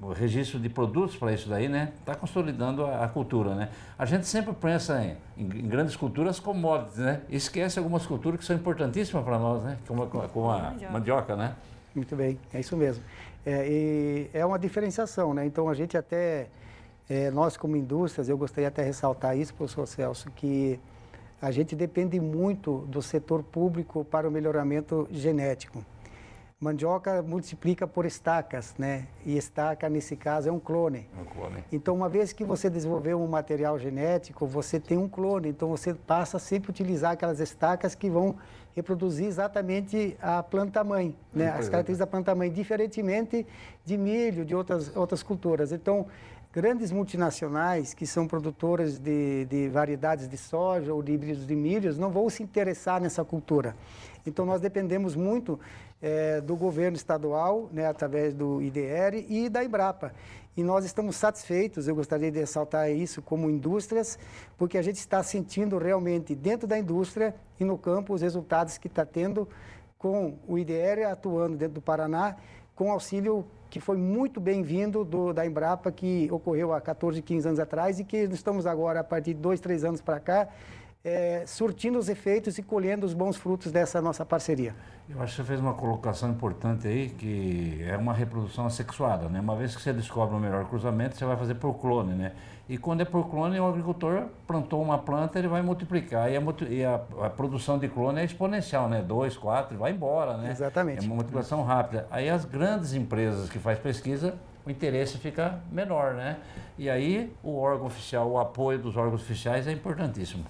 o registro de produtos para isso daí, né? Está consolidando a cultura, né? A gente sempre pensa em grandes culturas commodities, né? E esquece algumas culturas que são importantíssimas para nós, né? Como a mandioca, né? Muito bem, é isso mesmo. E é uma diferenciação, né? Então a gente até, nós como indústrias, eu gostaria até de ressaltar isso, professor Celso, que a gente depende muito do setor público para o melhoramento genético. Mandioca multiplica por estacas, né? E estaca, nesse caso, é um clone. Então, uma vez que você desenvolveu um material genético, você tem um clone. Então, você passa a sempre utilizar aquelas estacas que vão reproduzir exatamente a planta-mãe, né? As características da planta-mãe, diferentemente de milho, de outras culturas. Então, grandes multinacionais que são produtoras de variedades de soja ou de híbridos de milhos não vão se interessar nessa cultura. Então, nós dependemos muito do governo estadual, né, através do IDR e da Embrapa. E nós estamos satisfeitos, eu gostaria de ressaltar isso como indústrias, porque a gente está sentindo realmente dentro da indústria e no campo os resultados que está tendo com o IDR atuando dentro do Paraná, com auxílio que foi muito bem-vindo da Embrapa, que ocorreu há 14, 15 anos atrás e que estamos agora, a partir de 2, 3 anos para cá, surtindo os efeitos e colhendo os bons frutos dessa nossa parceria. Eu acho que você fez uma colocação importante aí, que é uma reprodução assexuada, né? Uma vez que você descobre o melhor cruzamento, você vai fazer por clone, né? E quando é por clone, o agricultor plantou uma planta, ele vai multiplicar. E a produção de clone é exponencial, né? 2, 4, vai embora, né? Exatamente. É uma multiplicação rápida. Aí as grandes empresas que fazem pesquisa, o interesse fica menor, né? E aí o órgão oficial, o apoio dos órgãos oficiais é importantíssimo.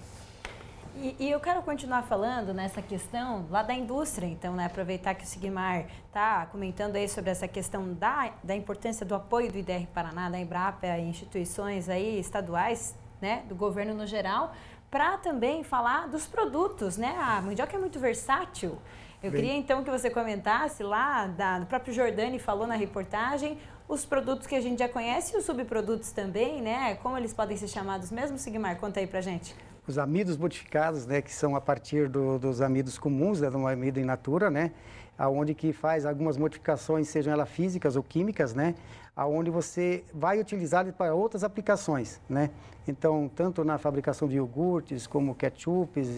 E eu quero continuar falando nessa questão lá da indústria, então, né? Aproveitar que o Sigmar está comentando aí sobre essa questão da importância do apoio do IDR Paraná, da Embrapa e instituições aí estaduais, né? Do governo no geral, para também falar dos produtos, né? A mandioca é muito versátil. Eu queria então que você comentasse lá, do próprio Jordani falou na reportagem, os produtos que a gente já conhece e os subprodutos também, né? Como eles podem ser chamados mesmo, Sigmar? Conta aí pra gente. Os amidos modificados, né, que são a partir dos amidos comuns, né, do amido in natura, né, aonde que faz algumas modificações, sejam elas físicas ou químicas, né, aonde você vai utilizar para outras aplicações, né. Então, tanto na fabricação de iogurtes, como ketchups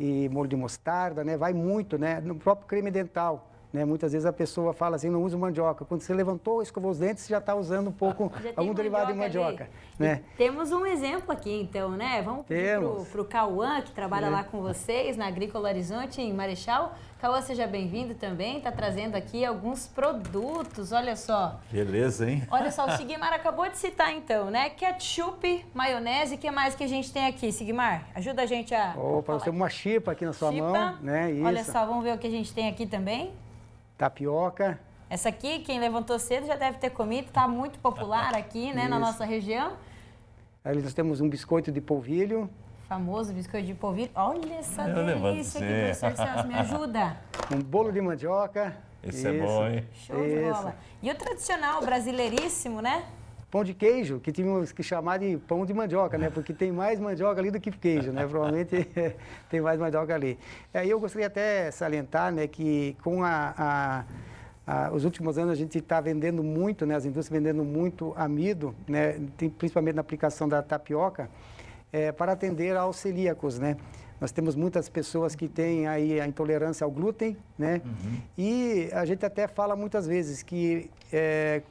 e molho de mostarda, né, vai muito, né, no próprio creme dental. Né? Muitas vezes a pessoa fala assim, não uso mandioca. Quando você levantou, escovou os dentes, você já está usando um pouco, algum derivado de mandioca. Né? Temos um exemplo aqui, então, né? Vamos pedir para o Cauã, que trabalha lá com vocês, na Agrícola Horizonte, em Marechal. Cauã, seja bem-vindo também, está trazendo aqui alguns produtos, olha só. Beleza, hein? Olha só, o Sigmar acabou de citar, então, né? Ketchup, maionese, o que mais que a gente tem aqui, Sigmar? Ajuda a gente a... Opa, nós temos uma chipa aqui na sua mão, né? Isso. Olha só, vamos ver o que a gente tem aqui também. Tapioca. Essa aqui, quem levantou cedo já deve ter comido, está muito popular aqui, né, na nossa região. Aí nós temos um biscoito de polvilho. Famoso biscoito de polvilho. Olha essa delícia aqui, professor Celso, me ajuda. Um bolo de mandioca. Esse é bom, hein? Show de bola. E o tradicional, brasileiríssimo, né? Pão de queijo, que tínhamos que chamar de pão de mandioca, né? Porque tem mais mandioca ali do que queijo, né? Provavelmente tem mais mandioca ali. Aí eu gostaria até salientar, né, que com os últimos anos a gente está vendendo muito, né? As indústrias vendendo muito amido, né? Principalmente na aplicação da tapioca, para atender aos celíacos, né? Nós temos muitas pessoas que têm aí a intolerância ao glúten, né? E a gente até fala muitas vezes que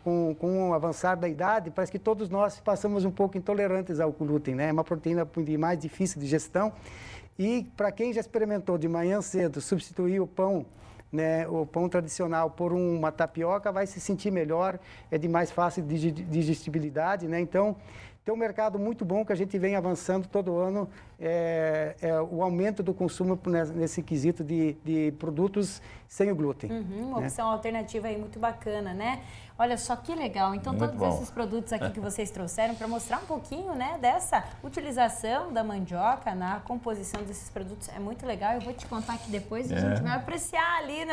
com o avançar da idade, parece que todos nós passamos um pouco intolerantes ao glúten, né? É uma proteína mais difícil de digestão. E para quem já experimentou de manhã cedo substituir o pão, né, o pão tradicional por uma tapioca, vai se sentir melhor, é de mais fácil digestibilidade, né? Então, tem um mercado muito bom que a gente vem avançando todo ano, o aumento do consumo nesse quesito de produtos sem o glúten. Uma opção alternativa aí muito bacana, né? Olha só que legal. Então, Muito todos bom. esses produtos aqui que vocês trouxeram para mostrar um pouquinho, né, dessa utilização da mandioca na composição desses produtos é muito legal. Eu vou te contar que depois a gente vai apreciar ali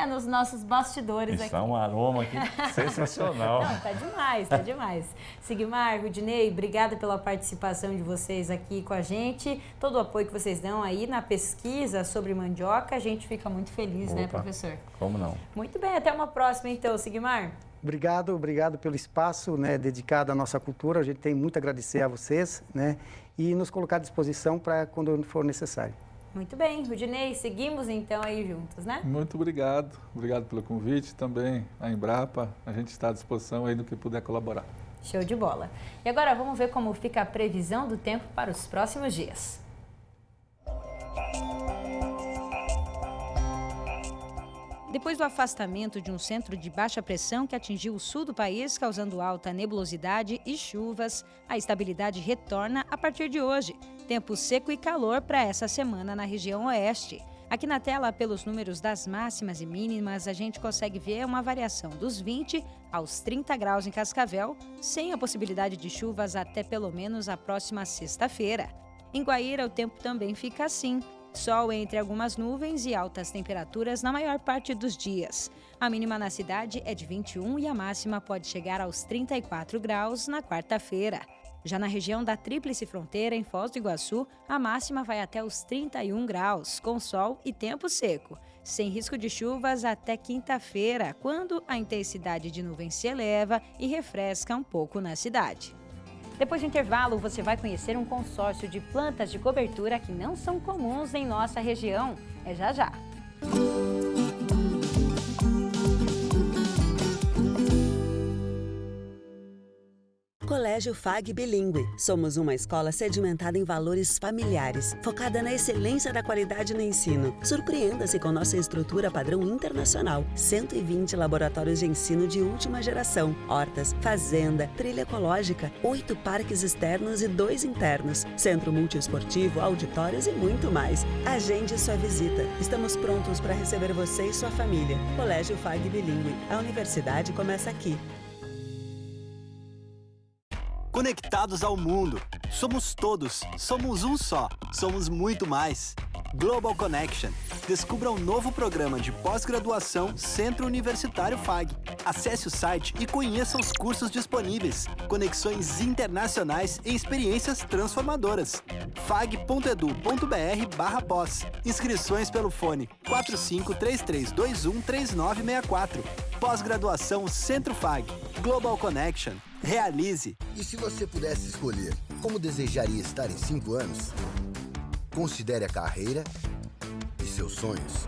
nos nossos bastidores Isso aqui. é um aroma aqui sensacional. Não, tá demais, tá demais. Sigmar, Rudinei, obrigada pela participação de vocês aqui com a gente. Todo o apoio que vocês dão aí na pesquisa sobre mandioca, a gente fica muito feliz, né, professor? Como não? Muito bem, até uma próxima então, Sigmar. Obrigado pelo espaço, né, dedicado à nossa cultura. A gente tem muito a agradecer a vocês, né, e nos colocar à disposição para quando for necessário. Muito bem, Rudinei, seguimos então aí juntos, né? Muito obrigado. Obrigado pelo convite, também a Embrapa. A gente está à disposição aí no que puder colaborar. Show de bola. E agora vamos ver como fica a previsão do tempo para os próximos dias. Depois do afastamento de um centro de baixa pressão que atingiu o sul do país, causando alta nebulosidade e chuvas, a estabilidade retorna a partir de hoje. Tempo seco e calor para essa semana na região oeste. Aqui na tela, pelos números das máximas e mínimas, a gente consegue ver uma variação dos 20 aos 30 graus em Cascavel, sem a possibilidade de chuvas até pelo menos a próxima sexta-feira. Em Guaíra, o tempo também fica assim. Sol entre algumas nuvens e altas temperaturas na maior parte dos dias. A mínima na cidade é de 21 e a máxima pode chegar aos 34 graus na quarta-feira. Já na região da Tríplice Fronteira, em Foz do Iguaçu, a máxima vai até os 31 graus, com sol e tempo seco, sem risco de chuvas até quinta-feira, quando a intensidade de nuvens se eleva e refresca um pouco na cidade. Depois do intervalo, você vai conhecer um consórcio de plantas de cobertura que não são comuns em nossa região. É já já. Colégio FAG Bilíngue. Somos uma escola sedimentada em valores familiares, focada na excelência da qualidade no ensino. Surpreenda-se com nossa estrutura padrão internacional. 120 laboratórios de ensino de última geração, hortas, fazenda, trilha ecológica, 8 parques externos e 2 internos, centro multiesportivo, auditórios e muito mais. Agende sua visita. Estamos prontos para receber você e sua família. Colégio FAG Bilíngue. A universidade começa aqui. Conectados ao mundo. Somos todos, somos um só, somos muito mais. Global Connection. Descubra um novo programa de pós-graduação Centro Universitário FAG. Acesse o site e conheça os cursos disponíveis. Conexões internacionais e experiências transformadoras. fag.edu.br/pós. Inscrições pelo fone 4533213964. Pós-graduação Centro FAG. Global Connection. Realize. E se você pudesse escolher como desejaria estar em 5 anos? Considere a carreira e seus sonhos.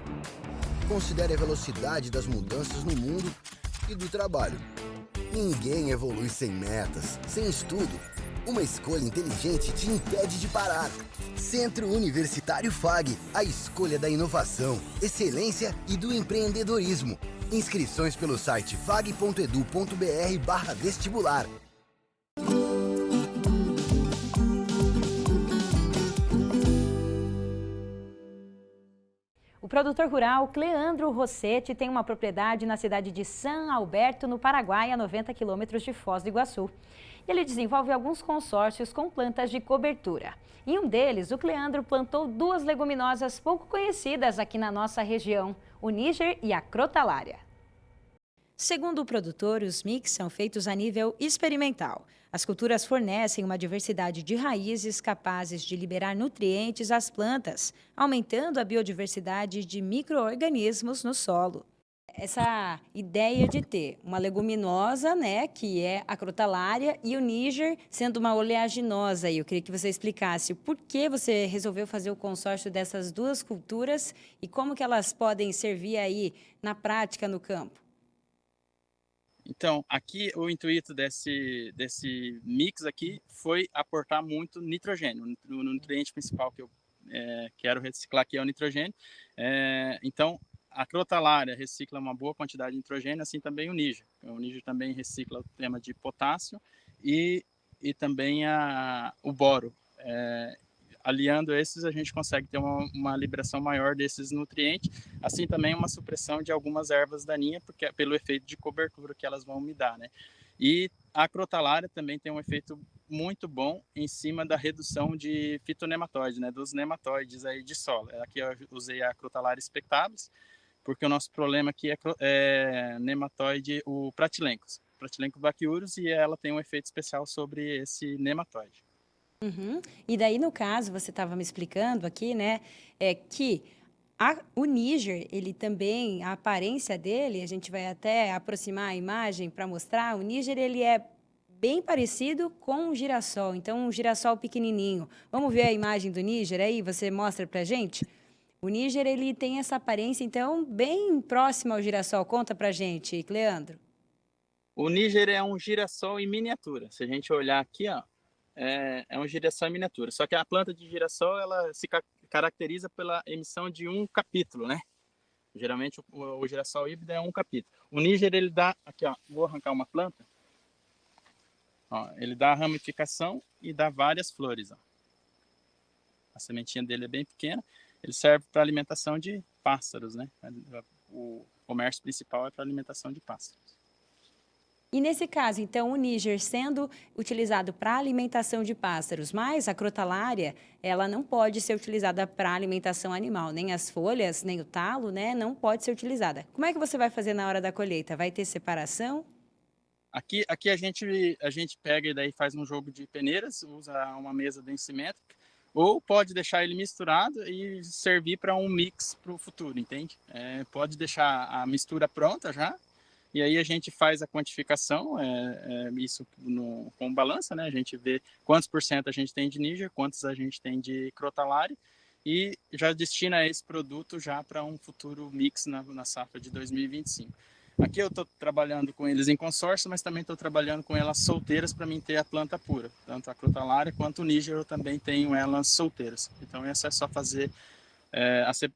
Considere a velocidade das mudanças no mundo e do trabalho. Ninguém evolui sem metas, sem estudo. Uma escolha inteligente te impede de parar. Centro Universitário FAG, a escolha da inovação, excelência e do empreendedorismo. Inscrições pelo site fag.edu.br/vestibular. O produtor rural Cleandro Rossetti tem uma propriedade na cidade de San Alberto, no Paraguai, a 90 quilômetros de Foz do Iguaçu. Ele desenvolve alguns consórcios com plantas de cobertura. Em um deles, o Cleandro plantou 2 leguminosas pouco conhecidas aqui na nossa região, o Níger e a crotalária. Segundo o produtor, os mix são feitos a nível experimental. As culturas fornecem uma diversidade de raízes capazes de liberar nutrientes às plantas, aumentando a biodiversidade de micro-organismos no solo. Essa ideia de ter uma leguminosa, né, que é a crotalária, e o Níger sendo uma oleaginosa. Eu queria que você explicasse por que você resolveu fazer o consórcio dessas 2 culturas e como que elas podem servir aí na prática no campo. Então, aqui o intuito desse mix aqui foi aportar muito nitrogênio. O nutriente principal que eu quero reciclar aqui é o nitrogênio. Então, a crotalária recicla uma boa quantidade de nitrogênio, assim também o Níger. O Níger também recicla o tema de potássio e também o boro. aliando esses, a gente consegue ter uma liberação maior desses nutrientes, assim também uma supressão de algumas ervas daninhas, porque pelo efeito de cobertura que elas vão me dar, né? E a crotalária também tem um efeito muito bom em cima da redução de fitonematóides, né? Dos nematóides aí de solo. Aqui eu usei a crotalária spectabilis, porque o nosso problema aqui é nematóide, o Pratylencos vaquiurus, e ela tem um efeito especial sobre esse nematóide. Uhum. E daí, no caso, você estava me explicando aqui, né, que o Níger, ele também, a aparência dele, a gente vai até aproximar a imagem para mostrar, o Níger, ele é bem parecido com o girassol, então um girassol pequenininho. Vamos ver a imagem do Níger aí? Você mostra para a gente? O Níger, ele tem essa aparência, então, bem próximo ao girassol. Conta para a gente, Cleandro. O Níger é um girassol em miniatura. Se a gente olhar aqui, ó, é um girassol em miniatura. Só que a planta de girassol, ela se caracteriza pela emissão de um capítulo, né? Geralmente o girassol híbrido é um capítulo. O Níger, ele dá, aqui ó, vou arrancar uma planta. Ó, ele dá a ramificação e dá várias flores, ó. A sementinha dele é bem pequena. Ele serve para alimentação de pássaros, né? O comércio principal é para alimentação de pássaros. E nesse caso, então, o Níger sendo utilizado para alimentação de pássaros, mas a crotalária, ela não pode ser utilizada para alimentação animal, nem as folhas, nem o talo, né? Não pode ser utilizada. Como é que você vai fazer na hora da colheita? Vai ter separação? Aqui a gente pega e daí faz um jogo de peneiras, usa uma mesa densimétrica, ou pode deixar ele misturado e servir para um mix para o futuro, entende? Pode deixar a mistura pronta já, e aí a gente faz a quantificação, isso com balança, né? A gente vê quantos % a gente tem de Níger, quantos a gente tem de crotalária, e já destina esse produto já para um futuro mix na safra de 2025. Aqui eu estou trabalhando com eles em consórcio, mas também estou trabalhando com elas solteiras para mim ter a planta pura. Tanto a crotalária quanto o Níger eu também tenho elas solteiras. Então essa é só fazer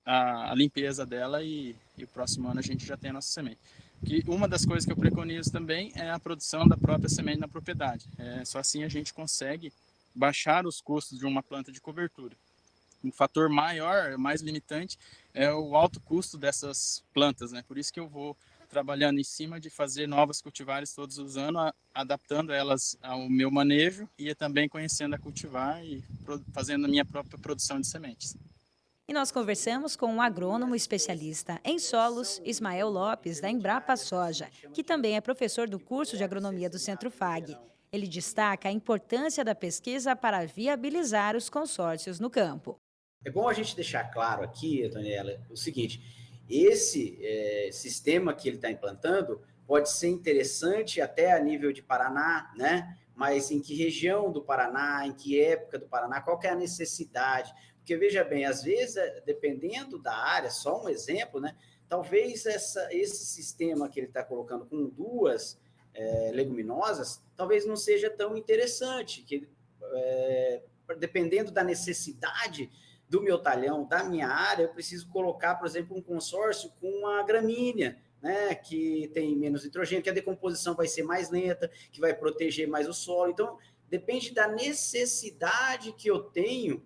a limpeza dela e o próximo ano a gente já tem a nossa semente. Que uma das coisas que eu preconizo também é a produção da própria semente na propriedade. Só assim a gente consegue baixar os custos de uma planta de cobertura. Um fator maior, mais limitante, é o alto custo dessas plantas, né? Por isso que eu vou trabalhando em cima de fazer novas cultivares todos os anos, adaptando elas ao meu manejo e também conhecendo a cultivar e fazendo a minha própria produção de sementes. E nós conversamos com um agrônomo especialista em solos, Ismael Lopes, da Embrapa Soja, que também é professor do curso de agronomia do Centro FAG. Ele destaca a importância da pesquisa para viabilizar os consórcios no campo. É bom a gente deixar claro aqui, Antoniela, o seguinte: esse sistema que ele está implantando pode ser interessante até a nível de Paraná, né? Mas em que região do Paraná, em que época do Paraná, qual que é a necessidade? Porque, veja bem, às vezes, dependendo da área, só um exemplo, né? Talvez esse sistema que ele está colocando com duas leguminosas, talvez não seja tão interessante, dependendo da necessidade do meu talhão, da minha área, eu preciso colocar, por exemplo, um consórcio com uma gramínea, né, que tem menos nitrogênio, que a decomposição vai ser mais lenta, que vai proteger mais o solo. Então, depende da necessidade que eu tenho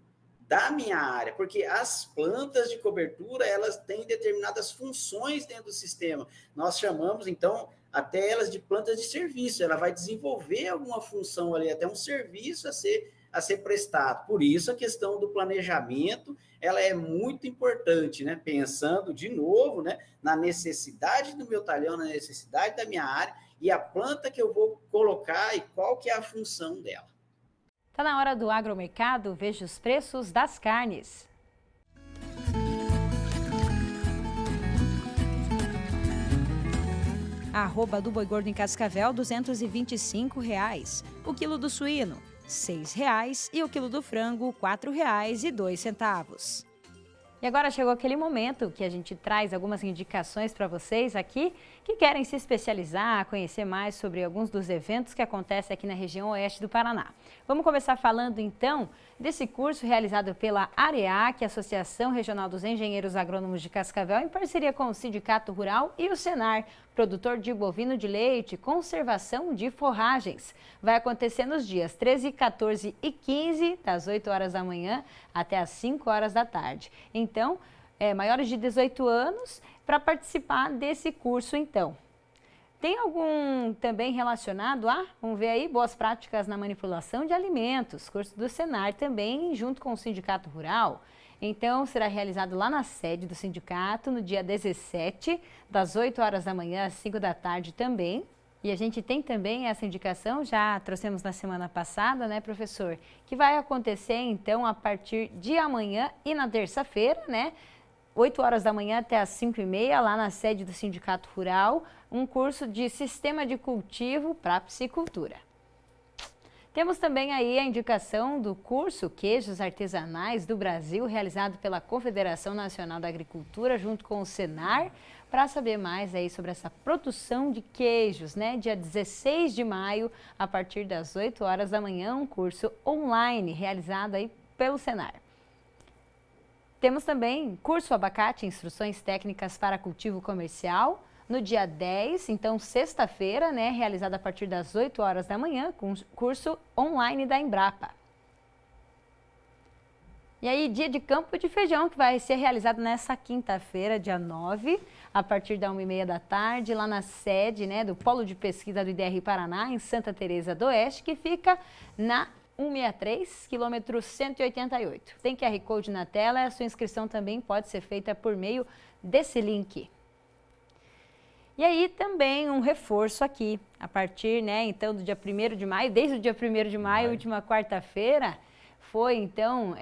da minha área, porque as plantas de cobertura, elas têm determinadas funções dentro do sistema. Nós chamamos, então, até elas de plantas de serviço. Ela vai desenvolver alguma função ali, até um serviço a ser prestado. Por isso, a questão do planejamento, ela é muito importante, né? Pensando, de novo, né, na necessidade do meu talhão, na necessidade da minha área e a planta que eu vou colocar e qual que é a função dela. Está na hora do agromercado, veja os preços das carnes. A arroba do boi gordo em Cascavel, R$ 225,00. O quilo do suíno, R$ 6,00 e o quilo do frango, R$ 4,02. E agora chegou aquele momento que a gente traz algumas indicações para vocês aqui que querem se especializar, conhecer mais sobre alguns dos eventos que acontecem aqui na região oeste do Paraná. Vamos começar falando então desse curso realizado pela AREAC, Associação Regional dos Engenheiros Agrônomos de Cascavel, em parceria com o Sindicato Rural e o Senar, produtor de bovino de leite, conservação de forragens. Vai acontecer nos dias 13, 14 e 15, das 8 horas da manhã até as 5 horas da tarde. Então, maiores de 18 anos para participar desse curso, então. Tem algum também relacionado a, vamos ver aí, boas práticas na manipulação de alimentos, curso do Senar também, junto com o Sindicato Rural. Então, será realizado lá na sede do sindicato no dia 17, das 8 horas da manhã às 5 da tarde também. E a gente tem também essa indicação, já trouxemos na semana passada, né, professor? Que vai acontecer, então, a partir de amanhã e na terça-feira, né? 8 horas da manhã até as 5h30, lá na sede do Sindicato Rural, um curso de Sistema de Cultivo para Piscicultura. Temos também aí a indicação do curso Queijos Artesanais do Brasil, realizado pela Confederação Nacional da Agricultura, junto com o Senar, para saber mais aí sobre essa produção de queijos, né? Dia 16 de maio, a partir das 8 horas da manhã, um curso online realizado aí pelo Senar. Temos também curso Abacate, Instruções Técnicas para Cultivo Comercial, no dia 10, então sexta-feira, né, realizado a partir das 8 horas da manhã, com curso online da Embrapa. E aí, dia de campo de feijão, que vai ser realizado nessa quinta-feira, dia 9, a partir da 1h30 da tarde, lá na sede, né, do Polo de Pesquisa do IDR Paraná, em Santa Teresa do Oeste, que fica na 163, quilômetro 188. Tem QR Code na tela, a sua inscrição também pode ser feita por meio desse link. E aí também um reforço aqui, a partir, né, então, do dia 1º de maio, desde o dia 1º de maio, última quarta-feira, foi, então,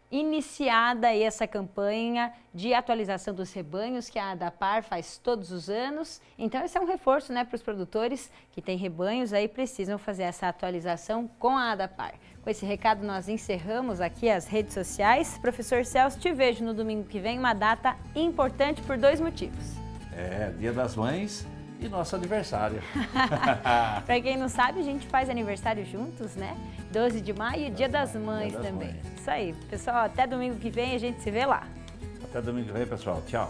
iniciada aí essa campanha de atualização dos rebanhos que a ADAPAR faz todos os anos. Então, esse é um reforço, né, para os produtores que têm rebanhos, aí precisam fazer essa atualização com a ADAPAR. Com esse recado, nós encerramos aqui as redes sociais. Professor Celso, te vejo no domingo que vem, uma data importante por 2 motivos. Dia das Mães e nosso aniversário. Para quem não sabe, a gente faz aniversário juntos, né? 12 de maio e Dia das Mães também. Isso aí. Pessoal, até domingo que vem a gente se vê lá. Até domingo que vem, pessoal. Tchau.